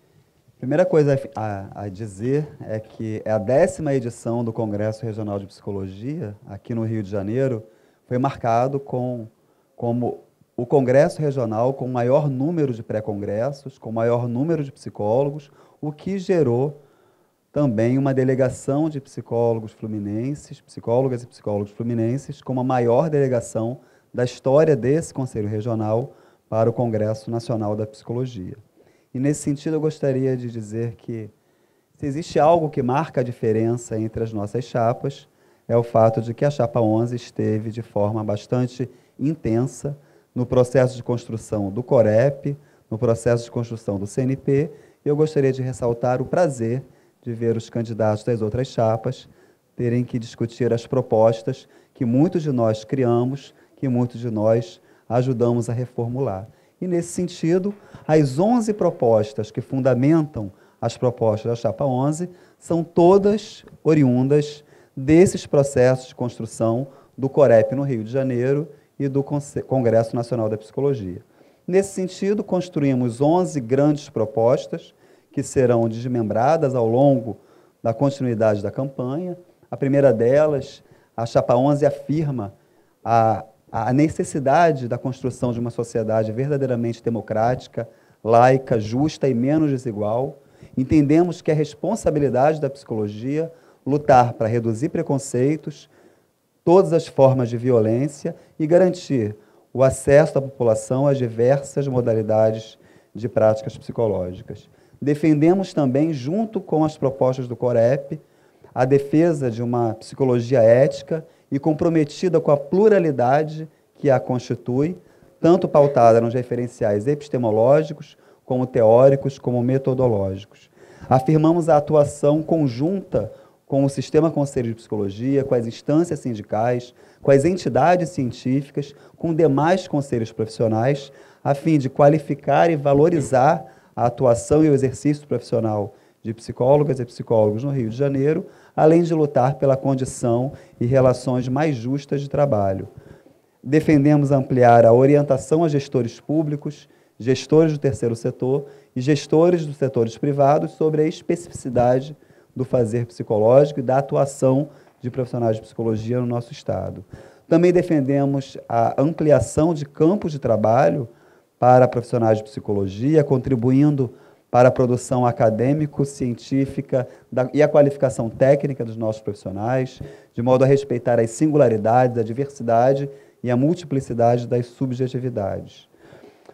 Primeira coisa a dizer é que a 10ª edição do Congresso Regional de Psicologia, aqui no Rio de Janeiro, foi marcado como o Congresso Regional com o maior número de pré-congressos, com o maior número de psicólogos, o que gerou também uma delegação de psicólogos fluminenses, psicólogas e psicólogos fluminenses, com a maior delegação da história desse Conselho Regional para o Congresso Nacional da Psicologia. E, nesse sentido, eu gostaria de dizer que, se existe algo que marca a diferença entre as nossas chapas, é o fato de que a Chapa 11 esteve de forma bastante intensa no processo de construção do COREP, no processo de construção do CNP, e eu gostaria de ressaltar o prazer de ver os candidatos das outras chapas terem que discutir as propostas que muitos de nós criamos, que muitos de nós ajudamos a reformular. E, nesse sentido, as 11 propostas que fundamentam as propostas da Chapa 11 são todas oriundas desses processos de construção do COREP no Rio de Janeiro e do Congresso Nacional da Psicologia. Nesse sentido, construímos 11 grandes propostas que serão desmembradas ao longo da continuidade da campanha. A primeira delas, a Chapa 11 afirma a necessidade da construção de uma sociedade verdadeiramente democrática, laica, justa e menos desigual. Entendemos que é responsabilidade da psicologia lutar para reduzir preconceitos, todas as formas de violência e garantir o acesso da população às diversas modalidades de práticas psicológicas. Defendemos também, junto com as propostas do COREP, a defesa de uma psicologia ética e comprometida com a pluralidade que a constitui, tanto pautada nos referenciais epistemológicos, como teóricos, como metodológicos. Afirmamos a atuação conjunta com o Sistema Conselho de Psicologia, com as instâncias sindicais, com as entidades científicas, com demais conselhos profissionais, a fim de qualificar e valorizar a atuação e o exercício profissional de psicólogas e psicólogos no Rio de Janeiro, além de lutar pela condição e relações mais justas de trabalho. Defendemos ampliar a orientação a gestores públicos, gestores do terceiro setor e gestores dos setores privados sobre a especificidade do fazer psicológico e da atuação de profissionais de psicologia no nosso Estado. Também defendemos a ampliação de campos de trabalho para profissionais de psicologia, contribuindo para a produção acadêmico-científica e a qualificação técnica dos nossos profissionais, de modo a respeitar as singularidades, a diversidade e a multiplicidade das subjetividades.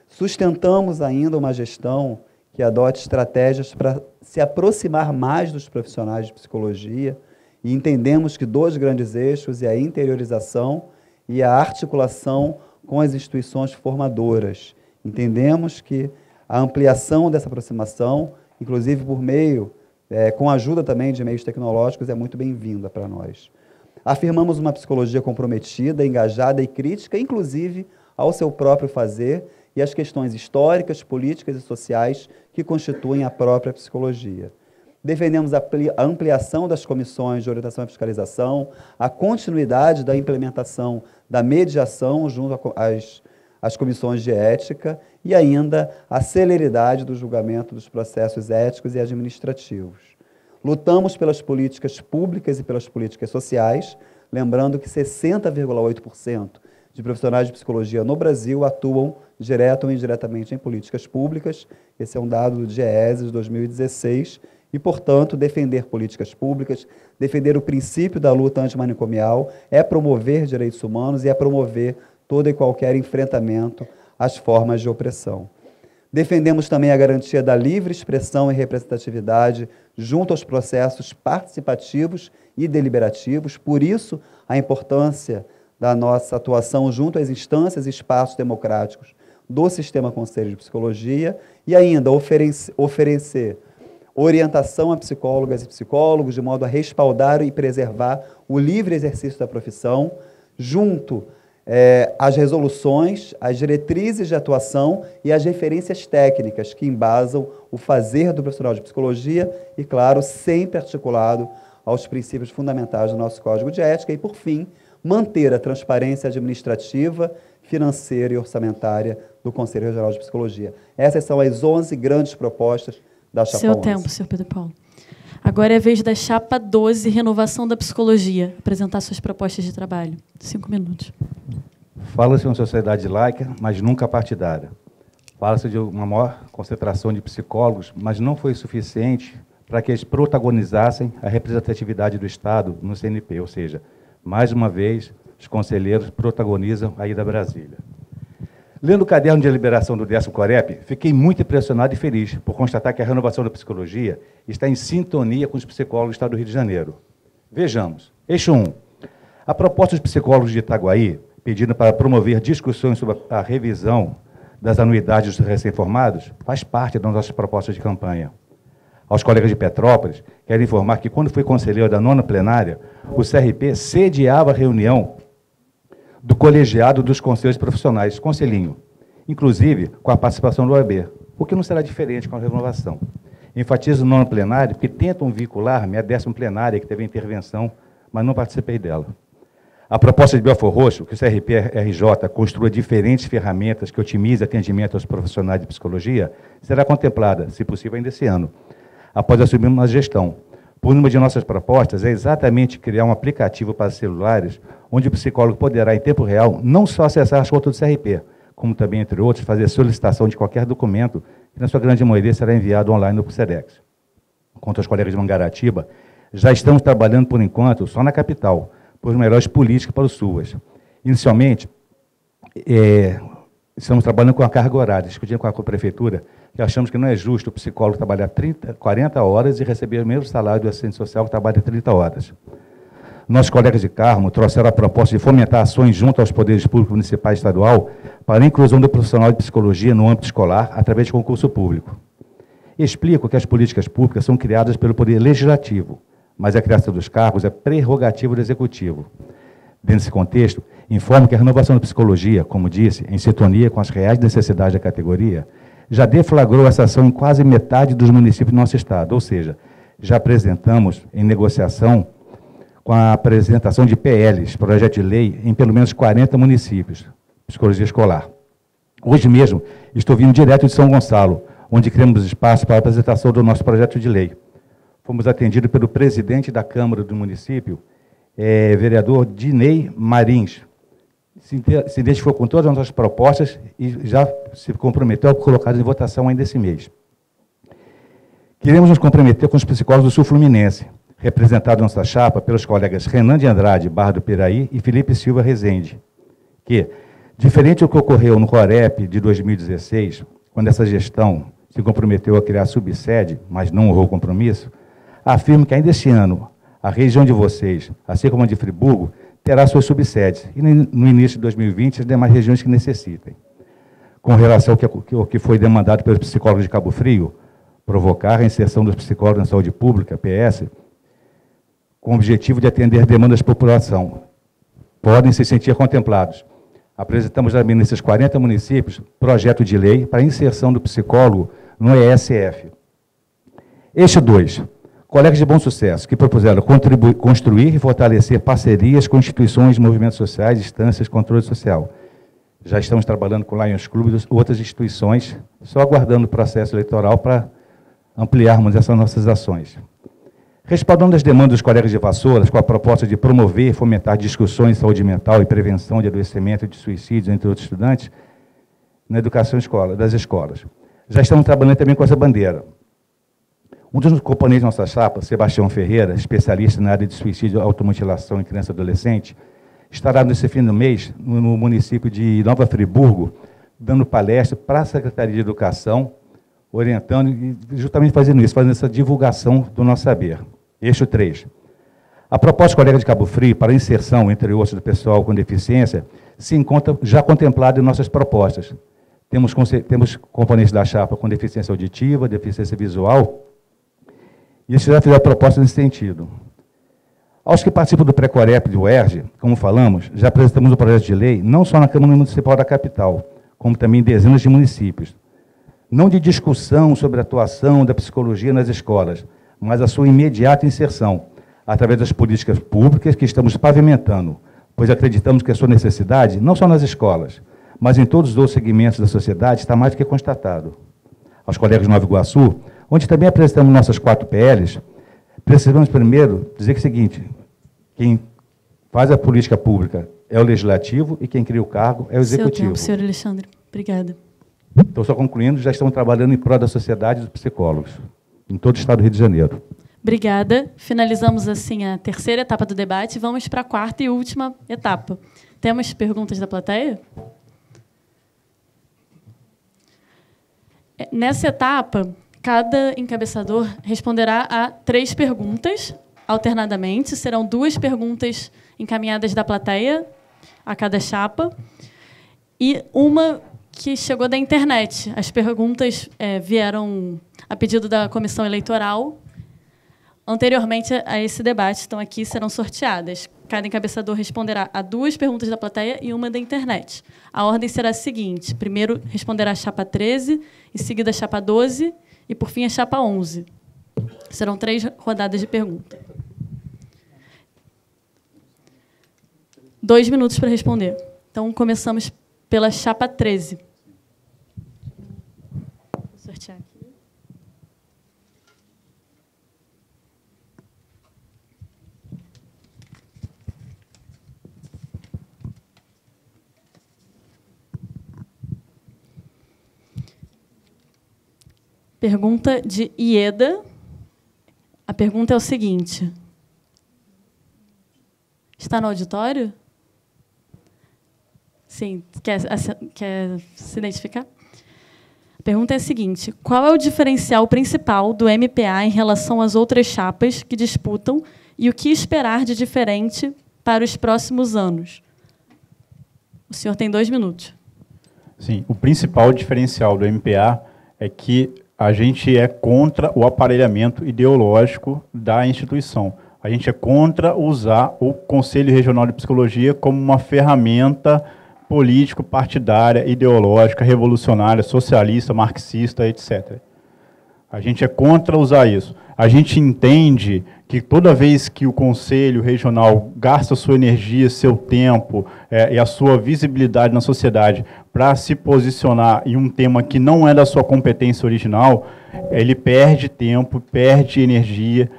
Sustentamos ainda uma gestão que adote estratégias para se aproximar mais dos profissionais de psicologia e entendemos que 2 grandes eixos é a interiorização e a articulação com as instituições formadoras. Entendemos que a ampliação dessa aproximação, inclusive por meio, com a ajuda também de meios tecnológicos, é muito bem-vinda para nós. Afirmamos uma psicologia comprometida, engajada e crítica, inclusive ao seu próprio fazer e às questões históricas, políticas e sociais que constituem a própria psicologia. Defendemos a ampliação das comissões de orientação e fiscalização, a continuidade da implementação da mediação junto às comissões de ética e ainda a celeridade do julgamento dos processos éticos e administrativos. Lutamos pelas políticas públicas e pelas políticas sociais, lembrando que 60,8% de profissionais de psicologia no Brasil atuam direto ou indiretamente em políticas públicas. Esse é um dado do DIEESE de 2016 E, portanto, defender políticas públicas, defender o princípio da luta antimanicomial é promover direitos humanos e é promover todo e qualquer enfrentamento às formas de opressão. Defendemos também a garantia da livre expressão e representatividade junto aos processos participativos e deliberativos, por isso a importância da nossa atuação junto às instâncias e espaços democráticos do Sistema Conselho de Psicologia e ainda oferecer orientação a psicólogas e psicólogos de modo a respaldar e preservar o livre exercício da profissão, junto às resoluções, às diretrizes de atuação e às referências técnicas que embasam o fazer do profissional de psicologia e, claro, sempre articulado aos princípios fundamentais do nosso Código de Ética e, por fim, manter a transparência administrativa, financeira e orçamentária do Conselho Regional de Psicologia. Essas são as 11 grandes propostas da Chapa 11. Seu tempo, senhor Pedro Paulo. Agora é a vez da Chapa 12, Renovação da Psicologia, apresentar suas propostas de trabalho. 5 minutos. Fala-se de uma sociedade laica, mas nunca partidária. Fala-se de uma maior concentração de psicólogos, mas não foi suficiente para que eles protagonizassem a representatividade do Estado no CNP, ou seja, mais uma vez, os conselheiros protagonizam a ida a Brasília. Lendo o caderno de deliberação do 10º Corep, fiquei muito impressionado e feliz por constatar que a renovação da psicologia está em sintonia com os psicólogos do Estado do Rio de Janeiro. Vejamos. Eixo 1. A proposta dos psicólogos de Itaguaí, pedindo para promover discussões sobre a revisão das anuidades dos recém-formados, faz parte das nossas propostas de campanha. Aos colegas de Petrópolis, quero informar que, quando fui conselheiro da 9ª plenária, o CRP sediava a reunião do colegiado dos conselhos profissionais, conselhinho, inclusive com a participação do OAB, o que não será diferente com a renovação. Enfatizo no 9º plenário que tentam vincular-me à 10ª plenária, que teve intervenção, mas não participei dela. A proposta de Belfor Roxo, que o CRP-RJ construa diferentes ferramentas que otimizem atendimento aos profissionais de psicologia, será contemplada, se possível, ainda esse ano, após assumirmos a gestão. Por uma de nossas propostas é exatamente criar um aplicativo para celulares, onde o psicólogo poderá, em tempo real, não só acessar as contas do CRP, como também, entre outros, fazer solicitação de qualquer documento, que na sua grande maioria será enviado online no Sedex. Quanto aos colegas de Mangaratiba, já estamos trabalhando, por enquanto, só na capital, por melhores políticas para o SUAS. Inicialmente, estamos trabalhando com a carga horária, discutindo com a prefeitura, que achamos que não é justo o psicólogo trabalhar 40 horas e receber o mesmo salário do assistente social que trabalha 30 horas. Nossos colegas de Carmo trouxeram a proposta de fomentar ações junto aos poderes públicos municipais e estadual para a inclusão do profissional de psicologia no âmbito escolar através de concurso público. Explico que as políticas públicas são criadas pelo Poder Legislativo, mas a criação dos cargos é prerrogativa do Executivo. Dentro desse contexto, informo que a renovação da psicologia, como disse, em sintonia com as reais necessidades da categoria, já deflagrou essa ação em quase metade dos municípios do nosso estado, ou seja, já apresentamos em negociação com a apresentação de PLs, projeto de lei, em pelo menos 40 municípios, psicologia escolar. Hoje mesmo, estou vindo direto de São Gonçalo, onde criamos espaço para a apresentação do nosso projeto de lei. Fomos atendidos pelo presidente da Câmara do município, vereador Dinei Marins. Se identificou com todas as nossas propostas e já se comprometeu a colocar em votação ainda esse mês. Queremos nos comprometer com os psicólogos do Sul Fluminense, representados nessa chapa pelos colegas Renan de Andrade, Barra do Piraí, e Felipe Silva Rezende, que, diferente do que ocorreu no Corep de 2016, quando essa gestão se comprometeu a criar a subsede, mas não honrou o compromisso, afirmo que ainda este ano, a região de vocês, assim como a de Friburgo, terá suas subsedes, e no início de 2020, as demais regiões que necessitem. Com relação ao que foi demandado pelos psicólogos de Cabo Frio, provocar a inserção dos psicólogos na saúde pública, PS, com o objetivo de atender demandas da população. Podem se sentir contemplados. Apresentamos também nesses 40 municípios projeto de lei para a inserção do psicólogo no ESF. Eixo 2. Colegas de bom sucesso, que propuseram construir e fortalecer parcerias com instituições, movimentos sociais, instâncias de controle social. Já estamos trabalhando com Lions Club e outras instituições, só aguardando o processo eleitoral para ampliarmos essas nossas ações. Respaldando as demandas dos colegas de Vassouras, com a proposta de promover e fomentar discussões de saúde mental e prevenção de adoecimento e de suicídios entre outros estudantes, na educação das escolas. Já estamos trabalhando também com essa bandeira. Um dos componentes da nossa chapa, Sebastião Ferreira, especialista na área de suicídio, automutilação em criança e adolescente, estará nesse fim do mês no município de Nova Friburgo, dando palestra para a Secretaria de Educação, orientando e justamente fazendo isso, fazendo essa divulgação do nosso saber. Eixo 3. A proposta Colega de Cabo Frio para a inserção, entre outros, do pessoal com deficiência, se encontra já contemplada em nossas propostas. Temos componentes da chapa com deficiência auditiva, deficiência visual, e eles já fizeram propostas nesse sentido. Aos que participam do Pré-Corep do UERJ, como falamos, já apresentamos o projeto de lei, não só na Câmara Municipal da capital, como também em dezenas de municípios. Não de discussão sobre a atuação da psicologia nas escolas, mas a sua imediata inserção, através das políticas públicas que estamos pavimentando, pois acreditamos que a sua necessidade, não só nas escolas, mas em todos os outros segmentos da sociedade, está mais do que constatado. Aos colegas de Nova Iguaçu, onde também apresentamos nossas 4 PLs, precisamos primeiro dizer que é o seguinte: quem faz a política pública é o Legislativo e quem cria o cargo é o Executivo. Seu tempo, senhor Alexandre. Obrigada. Então, só concluindo, já estamos trabalhando em prol da sociedade e dos psicólogos, em todo o estado do Rio de Janeiro. Obrigada. Finalizamos, assim, a terceira etapa do debate e vamos para a quarta e última etapa. Temos perguntas da plateia? Nessa etapa, cada encabeçador responderá a 3 perguntas, alternadamente. Serão 2 perguntas encaminhadas da plateia a cada chapa e uma que chegou da internet. As perguntas vieram a pedido da comissão eleitoral. Anteriormente a esse debate, estão aqui, serão sorteadas. Cada encabeçador responderá a 2 perguntas da plateia e uma da internet. A ordem será a seguinte: primeiro responderá a chapa 13, em seguida a chapa 12 e, por fim, a chapa 11. Serão 3 rodadas de pergunta. 2 minutos para responder. Então, começamos pela chapa 13. Vou sortear aqui. Pergunta de Ieda. A pergunta é o seguinte. Está no auditório? Sim. Quer se identificar? A pergunta é a seguinte: qual é o diferencial principal do MPA em relação às outras chapas que disputam e o que esperar de diferente para os próximos anos? O senhor tem 2 minutos. Sim, o principal diferencial do MPA é que a gente é contra o aparelhamento ideológico da instituição. A gente é contra usar o Conselho Regional de Psicologia como uma ferramenta político-partidária, ideológica, revolucionária, socialista, marxista, etc. A gente é contra usar isso. A gente entende que toda vez que o Conselho Regional gasta sua energia, seu tempo e a sua visibilidade na sociedade para se posicionar em um tema que não é da sua competência original, ele perde tempo, perde energia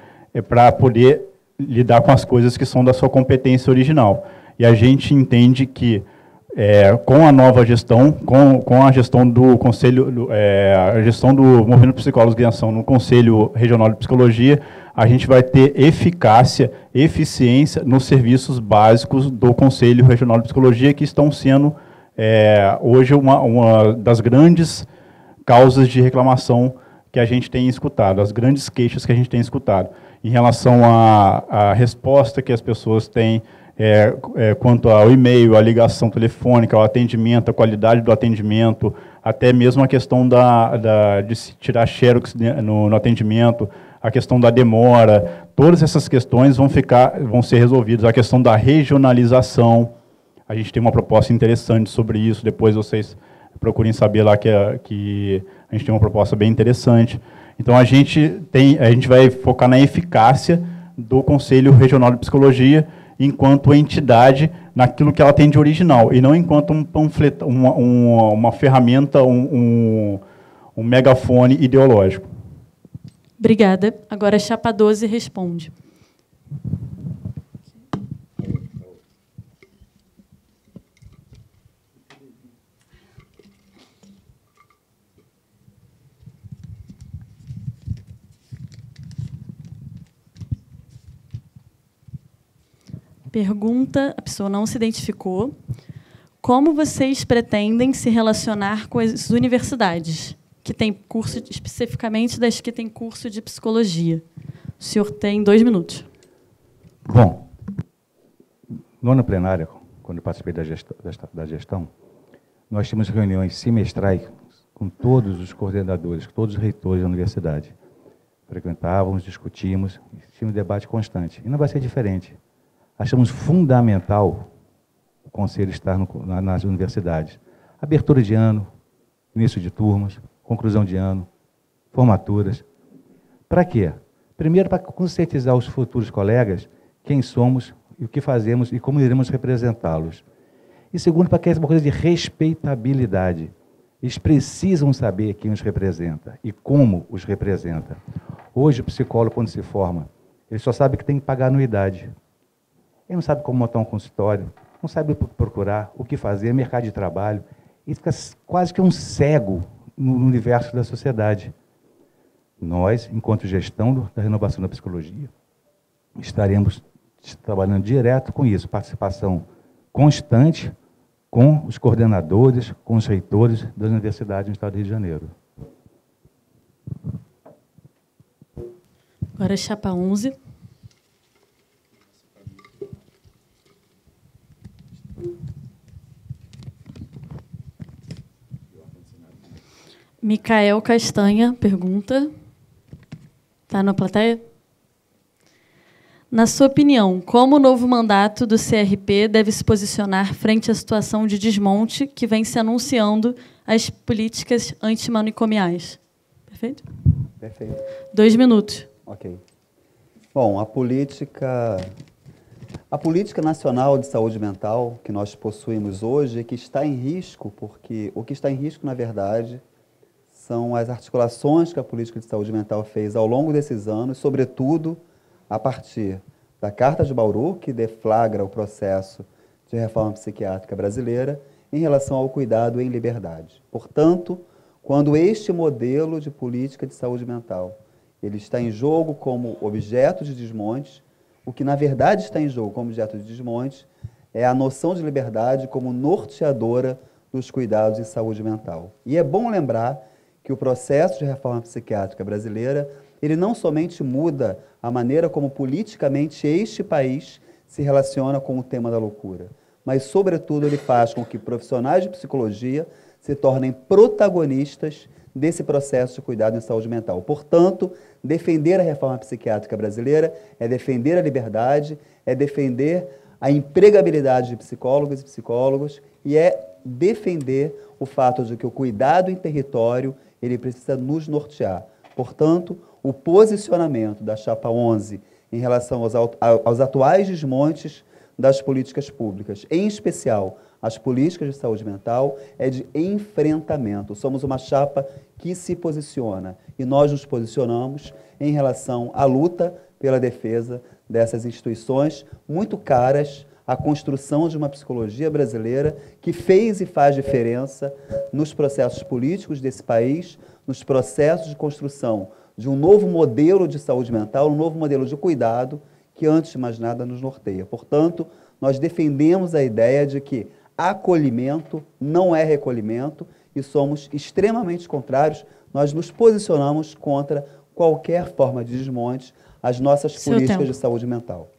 para poder lidar com as coisas que são da sua competência original. E a gente entende que, com a nova gestão, com a gestão do Conselho, a gestão do Movimento Psicólogos em Ação no Conselho Regional de Psicologia, a gente vai ter eficácia, eficiência nos serviços básicos do Conselho Regional de Psicologia, que estão sendo, hoje, uma das grandes causas de reclamação que a gente tem escutado, as grandes queixas que a gente tem escutado, em relação à resposta que as pessoas têm, quanto ao e-mail, à ligação telefônica, ao atendimento, a qualidade do atendimento, até mesmo a questão de se tirar xerox no atendimento, a questão da demora, todas essas questões vão ser resolvidas. A questão da regionalização, a gente tem uma proposta interessante sobre isso, depois vocês procurem saber lá que a gente tem uma proposta bem interessante. Então, a gente vai focar na eficácia do Conselho Regional de Psicologia enquanto entidade naquilo que ela tem de original, e não enquanto um panfleto, uma ferramenta, um megafone ideológico. Obrigada. Agora a chapa 12 responde. Pergunta, a pessoa não se identificou. Como vocês pretendem se relacionar com as universidades, que têm curso, especificamente das que têm curso de psicologia? O senhor tem 2 minutos. Bom, no ano plenário, quando eu participei da gestão, nós tínhamos reuniões semestrais com todos os coordenadores, com todos os reitores da universidade. Frequentávamos, discutíamos, tinha um debate constante. E não vai ser diferente. Achamos fundamental o conselho estar nas universidades. Abertura de ano, início de turmas, conclusão de ano, formaturas. Para quê? Primeiro, para conscientizar os futuros colegas quem somos, e o que fazemos e como iremos representá-los. E segundo, para que é uma coisa de respeitabilidade. Eles precisam saber quem os representa e como os representa. Hoje, o psicólogo, quando se forma, ele só sabe que tem que pagar anuidade. Ele não sabe como montar um consultório, não sabe procurar, o que fazer, mercado de trabalho. Ele fica quase que um cego no universo da sociedade. Nós, enquanto gestão da renovação da psicologia, estaremos trabalhando direto com isso, participação constante com os coordenadores, com os reitores das universidades no estado do Rio de Janeiro. Agora, chapa 11. Micael Castanha pergunta. Está na plateia? Na sua opinião, como o novo mandato do CRP deve se posicionar frente à situação de desmonte que vem se anunciando as políticas antimanicomiais? Perfeito? Perfeito. 2 minutos. Ok. Bom, a política nacional de saúde mental que nós possuímos hoje é que está em risco, porque o que está em risco, na verdade, são as articulações que a política de saúde mental fez ao longo desses anos, sobretudo a partir da Carta de Bauru, que deflagra o processo de reforma psiquiátrica brasileira em relação ao cuidado em liberdade. Portanto, quando este modelo de política de saúde mental ele está em jogo como objeto de desmonte, o que na verdade está em jogo como objeto de desmonte é a noção de liberdade como norteadora dos cuidados em saúde mental. E é bom lembrar que o processo de reforma psiquiátrica brasileira ele não somente muda a maneira como politicamente este país se relaciona com o tema da loucura, mas, sobretudo, ele faz com que profissionais de psicologia se tornem protagonistas desse processo de cuidado em saúde mental. Portanto, defender a reforma psiquiátrica brasileira é defender a liberdade, é defender a empregabilidade de psicólogos e psicólogos e é defender o fato de que o cuidado em território ele precisa nos nortear. Portanto, o posicionamento da Chapa 11 em relação aos atuais desmontes das políticas públicas, em especial as políticas de saúde mental, é de enfrentamento. Somos uma chapa que se posiciona e nós nos posicionamos em relação à luta pela defesa dessas instituições muito caras à construção de uma psicologia brasileira que fez e faz diferença nos processos políticos desse país, nos processos de construção de um novo modelo de saúde mental, um novo modelo de cuidado que, antes de mais nada, nos norteia. Portanto, nós defendemos a ideia de que acolhimento não é recolhimento e somos extremamente contrários. Nós nos posicionamos contra qualquer forma de desmonte às nossas políticas de saúde mental.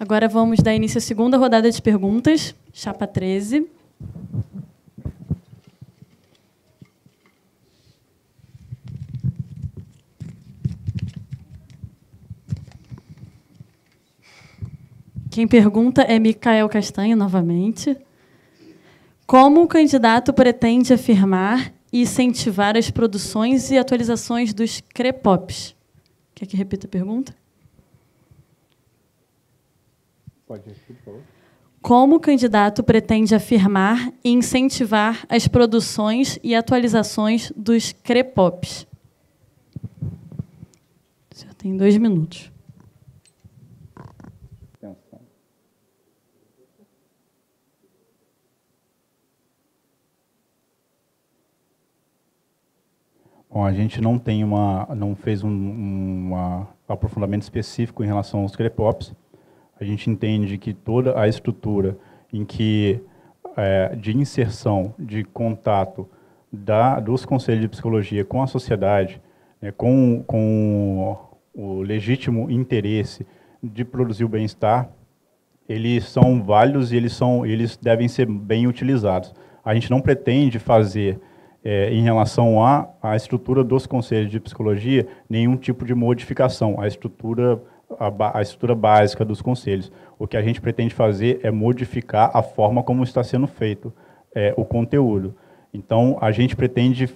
Agora vamos dar início à segunda rodada de perguntas. Chapa 13. Quem pergunta é Micael Castanha, novamente. Como o candidato pretende afirmar e incentivar as produções e atualizações dos CREPOPs? Quer que repita a pergunta? Pode repetir, por favor. Como o candidato pretende afirmar e incentivar as produções e atualizações dos CREPOPs? O senhor tem 2 minutos. Bom, a gente não fez um aprofundamento específico em relação aos CREPOPs. A gente entende que toda a estrutura em que de inserção, de contato dos conselhos de psicologia com a sociedade, né, com o legítimo interesse de produzir o bem-estar, eles são válidos e eles devem ser bem utilizados. A gente não pretende fazer, em relação à estrutura dos conselhos de psicologia, nenhum tipo de modificação, a estrutura básica dos conselhos. O que a gente pretende fazer é modificar a forma como está sendo feito o conteúdo. Então, a gente pretende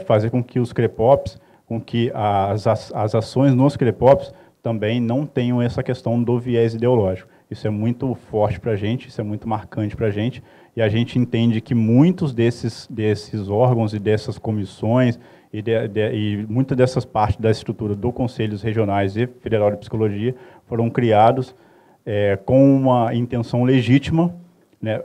fazer com que os CREPOPs, com que as ações nos CREPOPs também não tenham essa questão do viés ideológico. Isso é muito forte para a gente, isso é muito marcante para a gente, e a gente entende que muitos desses órgãos e dessas comissões e muitas dessas partes da estrutura do Conselhos Regionais e Federal de Psicologia foram criados com uma intenção legítima, né,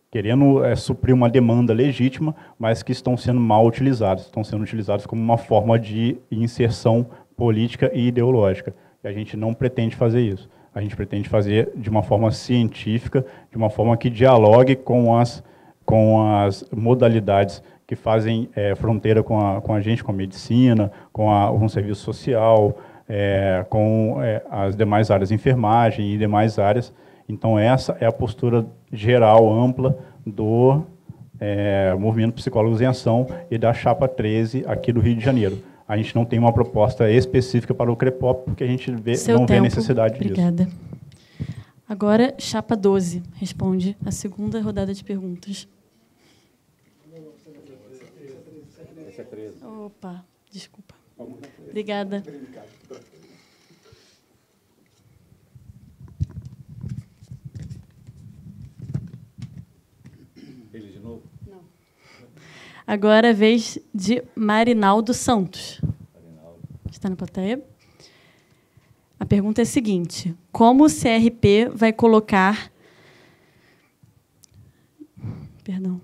querendo suprir uma demanda legítima, mas que estão sendo mal utilizados, estão sendo utilizados como uma forma de inserção política e ideológica. E a gente não pretende fazer isso. A gente pretende fazer de uma forma científica, de uma forma que dialogue com as modalidades que fazem fronteira com a gente, com a medicina, com o serviço social, com as demais áreas de enfermagem e demais áreas. Então, essa é a postura geral, ampla, do Movimento Psicólogos em Ação e da Chapa 13 aqui do Rio de Janeiro. A gente não tem uma proposta específica para o CREPOP, porque a gente não vê necessidade disso. Obrigada. Agora, Chapa 12 responde a segunda rodada de perguntas. Opa, desculpa. Obrigada. Ele de novo? Não. Agora é a vez de Marinaldo Santos. Está na plateia? A pergunta é a seguinte: como o CRP vai colocar... Perdão.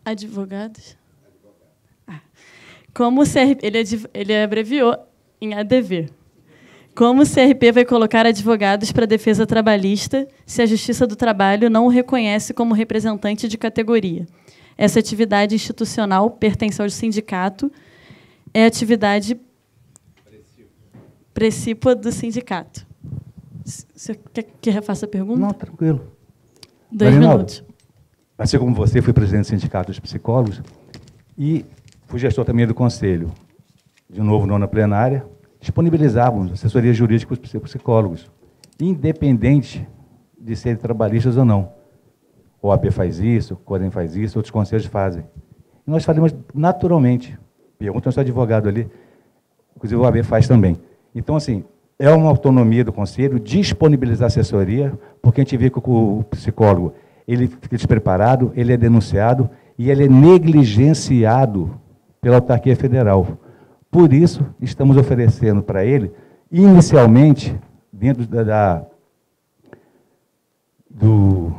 Advogados? Como o CRP... Ele abreviou em ADV. Como o CRP vai colocar advogados para a defesa trabalhista se a Justiça do Trabalho não o reconhece como representante de categoria? Essa atividade institucional pertence ao sindicato, é atividade precípua do sindicato. Você quer que eu refaça a pergunta? Não, tranquilo. 2 minutos. Assim como você, fui presidente do Sindicato dos Psicólogos e fui gestor também do Conselho. De novo, nona plenária, disponibilizávamos assessoria jurídica para os psicólogos, independente de serem trabalhistas ou não. O OAB faz isso, o CODEM faz isso, outros conselhos fazem. E nós fazemos naturalmente. Pergunta ao seu advogado ali, inclusive o OAB faz também. Então, assim, é uma autonomia do conselho disponibilizar assessoria, porque a gente vê que o psicólogo ele fica despreparado, ele é denunciado e ele é negligenciado pela autarquia federal. Por isso, estamos oferecendo para ele, inicialmente, dentro do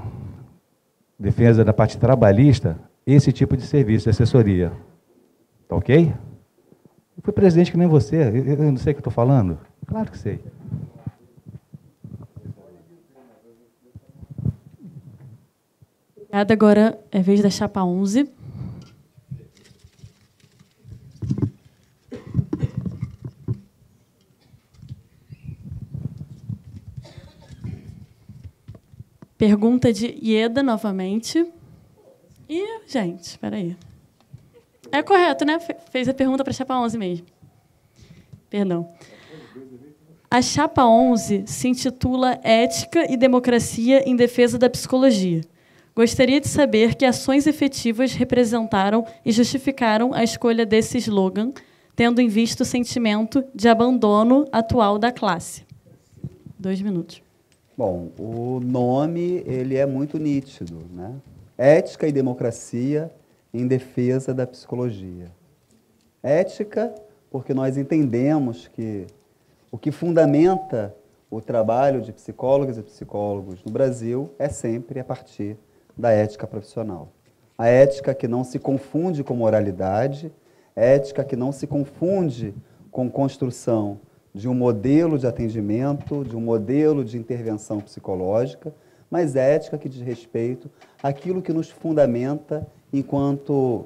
defesa da parte trabalhista, esse tipo de serviço, de assessoria. Tá ok? Eu fui presidente que nem você, eu não sei o que estou falando? Claro que sei. Obrigada. Agora é a vez da Chapa 11. Pergunta de Ieda, novamente. E, gente, espera aí. É correto, né? Fez a pergunta para a Chapa 11 mesmo. Perdão. A Chapa 11 se intitula Ética e Democracia em Defesa da Psicologia. Gostaria de saber que ações efetivas representaram e justificaram a escolha desse slogan, tendo em vista o sentimento de abandono atual da classe. 2 minutos. Bom, o nome ele é muito nítido, né? Ética e democracia em defesa da psicologia. Ética, porque nós entendemos que o que fundamenta o trabalho de psicólogas e psicólogos no Brasil é sempre a partir da ética profissional. A ética que não se confunde com moralidade, ética que não se confunde com construção de um modelo de atendimento, de um modelo de intervenção psicológica, mas ética que diz respeito àquilo que nos fundamenta enquanto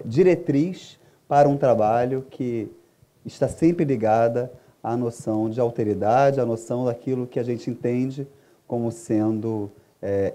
diretriz para um trabalho que está sempre ligada à noção de alteridade, à noção daquilo que a gente entende como sendo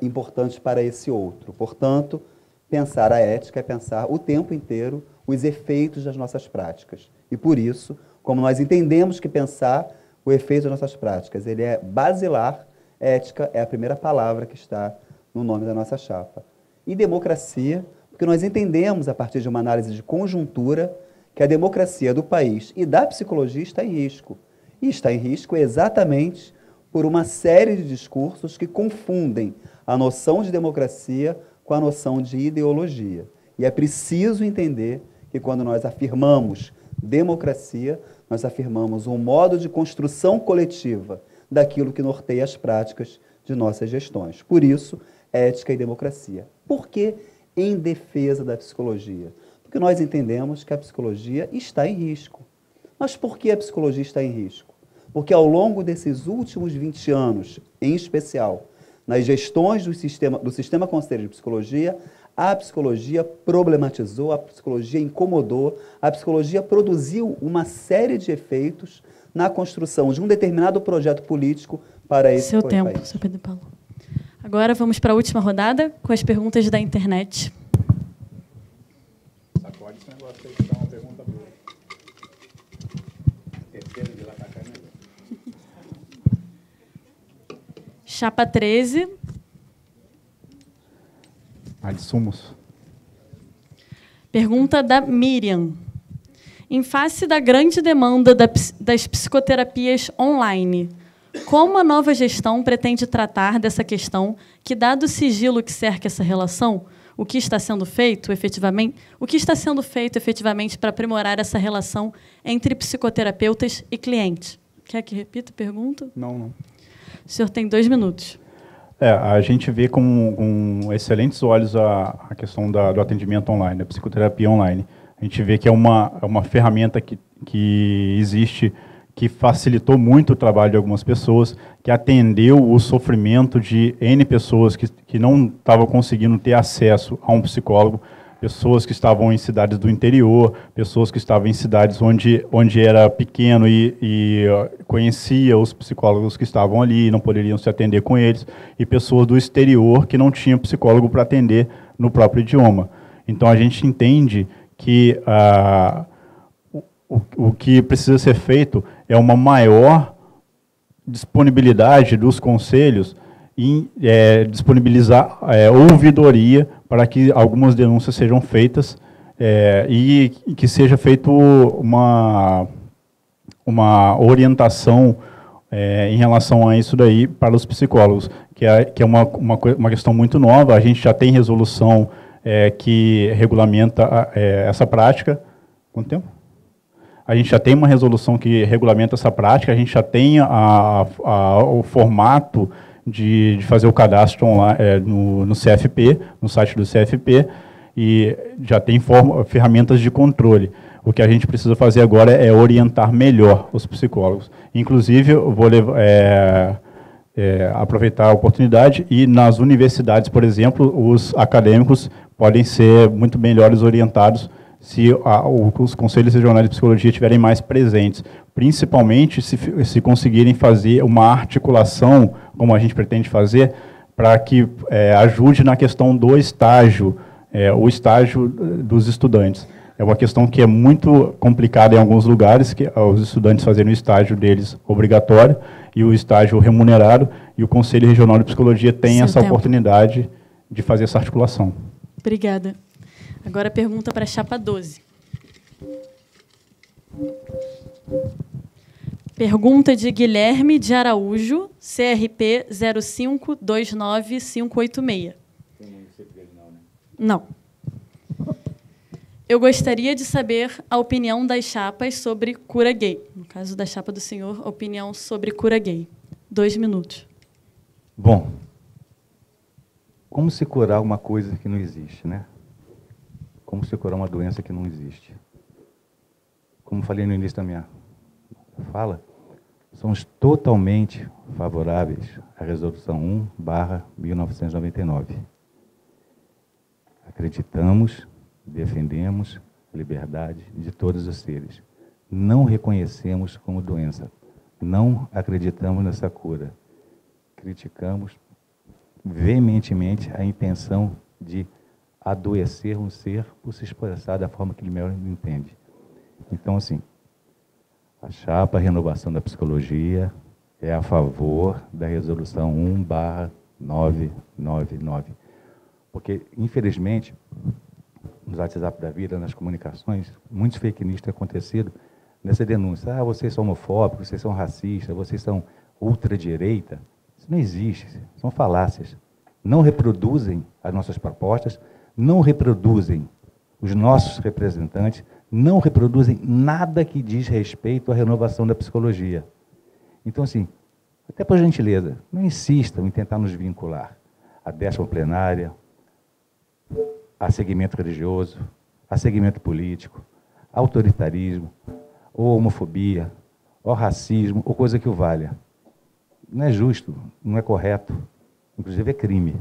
importante para esse outro. Portanto, pensar a ética é pensar o tempo inteiro os efeitos das nossas práticas. E por isso, como nós entendemos que pensar o efeito das nossas práticas, ele é basilar, ética é a primeira palavra que está no nome da nossa chapa. E democracia, porque nós entendemos, a partir de uma análise de conjuntura, que a democracia do país e da psicologia está em risco. E está em risco exatamente por uma série de discursos que confundem a noção de democracia com a noção de ideologia. E é preciso entender que quando nós afirmamos democracia, nós afirmamos um modo de construção coletiva daquilo que norteia as práticas de nossas gestões. Por isso, ética e democracia. Por que em defesa da psicologia? Porque nós entendemos que a psicologia está em risco. Mas por que a psicologia está em risco? Porque ao longo desses últimos 20 anos, em especial, nas gestões do sistema conselheiro de psicologia, a psicologia problematizou, a psicologia incomodou, a psicologia produziu uma série de efeitos na construção de um determinado projeto político para esse país. Seu tempo, seu Pedro Paulo. Agora vamos para a última rodada com as perguntas da internet. Sacode esse negócio aí que dá uma pergunta boa. Terceiro de lá pra cá, né? Chapa 13. De sumos. Pergunta da Miriam. Em face da grande demanda das psicoterapias online, como a nova gestão pretende tratar dessa questão que, dado o sigilo que cerca essa relação, o que está sendo feito efetivamente para aprimorar essa relação entre psicoterapeutas e clientes? Quer que repita a pergunta? Não. O senhor tem 2 minutos. A gente vê com excelentes olhos a questão do atendimento online, da psicoterapia online. A gente vê que é uma ferramenta que existe, que facilitou muito o trabalho de algumas pessoas, que atendeu o sofrimento de N pessoas que não estavam conseguindo ter acesso a um psicólogo, pessoas que estavam em cidades do interior, pessoas que estavam em cidades onde era pequeno e conhecia os psicólogos que estavam ali e não poderiam se atender com eles, e pessoas do exterior que não tinham psicólogo para atender no próprio idioma. Então, a gente entende que o que precisa ser feito é uma maior disponibilidade dos conselhos em disponibilizar ouvidoria para que algumas denúncias sejam feitas e que seja feita uma orientação em relação a isso daí para os psicólogos, que é uma questão muito nova. A gente já tem resolução que regulamenta essa prática. Quanto tempo? A gente já tem uma resolução que regulamenta essa prática, a gente já tem o formato de fazer o cadastro online, no CFP, no site do CFP, e já tem ferramentas de controle. O que a gente precisa fazer agora é orientar melhor os psicólogos. Inclusive, eu vou aproveitar a oportunidade e nas universidades, por exemplo, os acadêmicos podem ser muito melhores orientados se os conselhos regionais de psicologia estiverem mais presentes, principalmente se conseguirem fazer uma articulação, como a gente pretende fazer, para que ajude na questão do estágio, o estágio dos estudantes. É uma questão que é muito complicada em alguns lugares, que os estudantes fazerem o estágio deles obrigatório e o estágio remunerado, e o Conselho Regional de Psicologia tem essa oportunidade de fazer essa articulação. Obrigada. Agora a pergunta para a chapa 12. Pergunta de Guilherme de Araújo, CRP 0529586. Não. Eu gostaria de saber a opinião das chapas sobre cura gay. No caso da chapa do senhor, a opinião sobre cura gay. 2 minutos. Bom, como se curar uma coisa que não existe, né? Como se curar uma doença que não existe? como falei no início da minha fala, somos totalmente favoráveis à Resolução 1/1999. Acreditamos, defendemos a liberdade de todos os seres. Não reconhecemos como doença. Não acreditamos nessa cura. Criticamos veementemente a intenção de adoecer um ser por se expressar da forma que ele melhor entende. Então, assim, a chapa Renovação da Psicologia é a favor da Resolução 1/999. Porque, infelizmente, nos WhatsApp da vida, nas comunicações, muitos fake news têm acontecido nessa denúncia. Ah, vocês são homofóbicos, vocês são racistas, vocês são ultradireita. Isso não existe, são falácias. Não reproduzem as nossas propostas, não reproduzem os nossos representantes, não reproduzem nada que diz respeito à renovação da psicologia. Então, assim, até por gentileza, não insistam em tentar nos vincular à 10ª plenária, a segmento religioso, a segmento político, autoritarismo, ou homofobia, ou racismo, ou coisa que o valha. Não é justo, não é correto, inclusive é crime.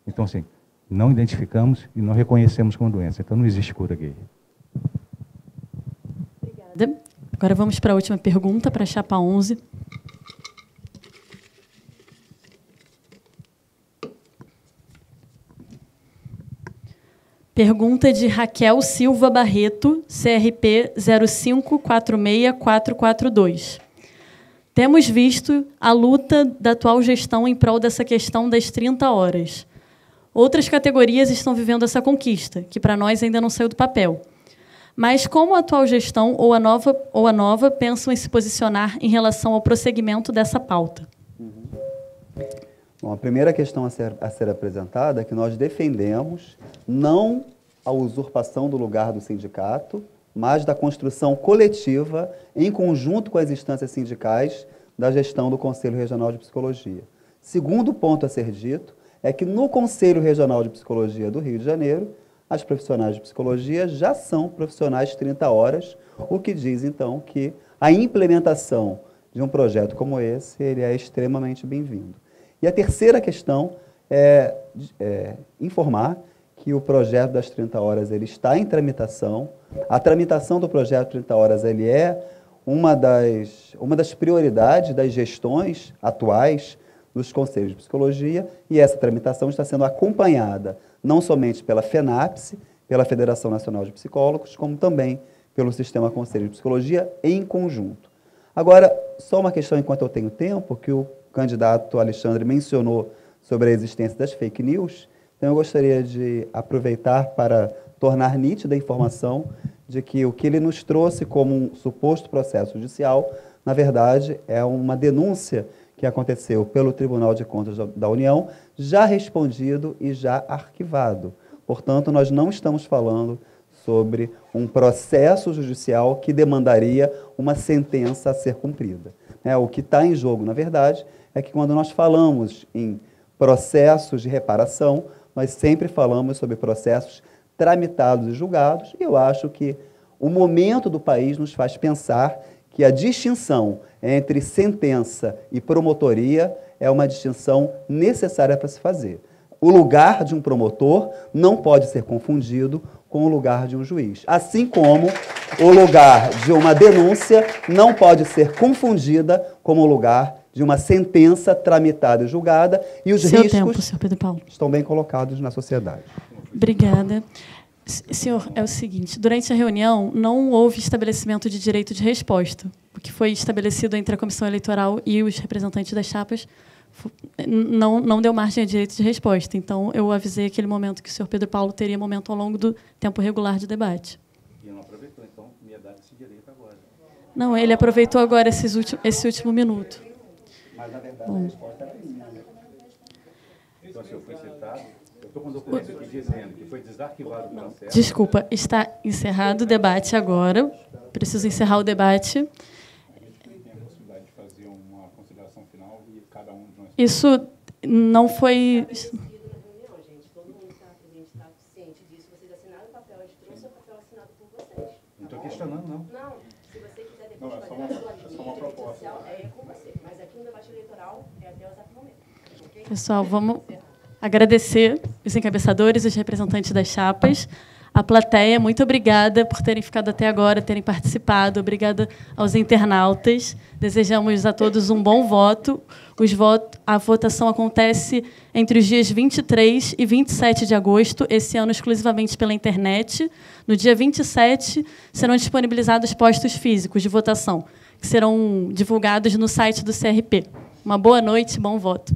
Então, assim, não identificamos e não reconhecemos como doença. Então, não existe cura gay. Obrigada. Agora vamos para a última pergunta, para a chapa 11. Pergunta de Raquel Silva Barreto, CRP 0546442. Temos visto a luta da atual gestão em prol dessa questão das 30 horas. Outras categorias estão vivendo essa conquista, que para nós ainda não saiu do papel. Mas como a atual gestão ou a nova pensam em se posicionar em relação ao prosseguimento dessa pauta? Bom, a primeira questão a ser apresentada é que nós defendemos não a usurpação do lugar do sindicato, mas da construção coletiva, em conjunto com as instâncias sindicais, da gestão do Conselho Regional de Psicologia. Segundo ponto a ser dito é que no Conselho Regional de Psicologia do Rio de Janeiro, as profissionais de psicologia já são profissionais 30 horas, o que diz, então, que a implementação de um projeto como esse ele é extremamente bem-vindo. E a terceira questão é informar que o projeto das 30 horas ele está em tramitação. A tramitação do projeto 30 horas ele é uma das prioridades das gestões atuais dos conselhos de psicologia, e essa tramitação está sendo acompanhada não somente pela FENAPSE, pela Federação Nacional de Psicólogos, como também pelo Sistema Conselho de Psicologia em conjunto. Agora, só uma questão enquanto eu tenho tempo, que o candidato Alexandre mencionou sobre a existência das fake news. Então, eu gostaria de aproveitar para tornar nítida a informação de que o que ele nos trouxe como um suposto processo judicial, na verdade, é uma denúncia que aconteceu pelo Tribunal de Contas da União, já respondido e já arquivado. Portanto, nós não estamos falando sobre um processo judicial que demandaria uma sentença a ser cumprida. O que está em jogo, na verdade, é que quando nós falamos em processos de reparação, nós sempre falamos sobre processos tramitados e julgados, e eu acho que o momento do país nos faz pensar que a distinção entre sentença e promotoria é uma distinção necessária para se fazer. O lugar de um promotor não pode ser confundido com o lugar de um juiz, assim como o lugar de uma denúncia não pode ser confundida com o lugar de uma sentença tramitada e julgada, e os riscos tempo, senhor Pedro Paulo. Estão bem colocados na sociedade. Obrigada. Senhor, é o seguinte, durante a reunião não houve estabelecimento de direito de resposta. O que foi estabelecido entre a Comissão Eleitoral e os representantes das chapas não deu margem a direito de resposta. Então, eu avisei aquele momento que o senhor Pedro Paulo teria momento ao longo do tempo regular de debate. E não aproveitou, então, me ia dar esse direito agora. Não, ele aproveitou agora esse último minuto. Mas, na verdade, a resposta era minha. Então, se eu fui citado, eu estou com um documento aqui dizendo que foi desarquivado o processo. Desculpa, está encerrado o debate agora. Preciso encerrar o debate. Isso não foi... Então, estou questionando, não. Não, se você quiser depois fazer a sua rede social, é com você. Mas aqui no debate eleitoral é até o exato momento. Okay? Pessoal, vamos agradecer os encabeçadores, os representantes das chapas, a plateia. Muito obrigada por terem ficado até agora, terem participado. Obrigada aos internautas. Desejamos a todos um bom voto. A votação acontece entre os dias 23 e 27 de agosto, esse ano exclusivamente pela internet. No dia 27, serão disponibilizados postos físicos de votação, que serão divulgados no site do CRP. Uma boa noite, bom voto.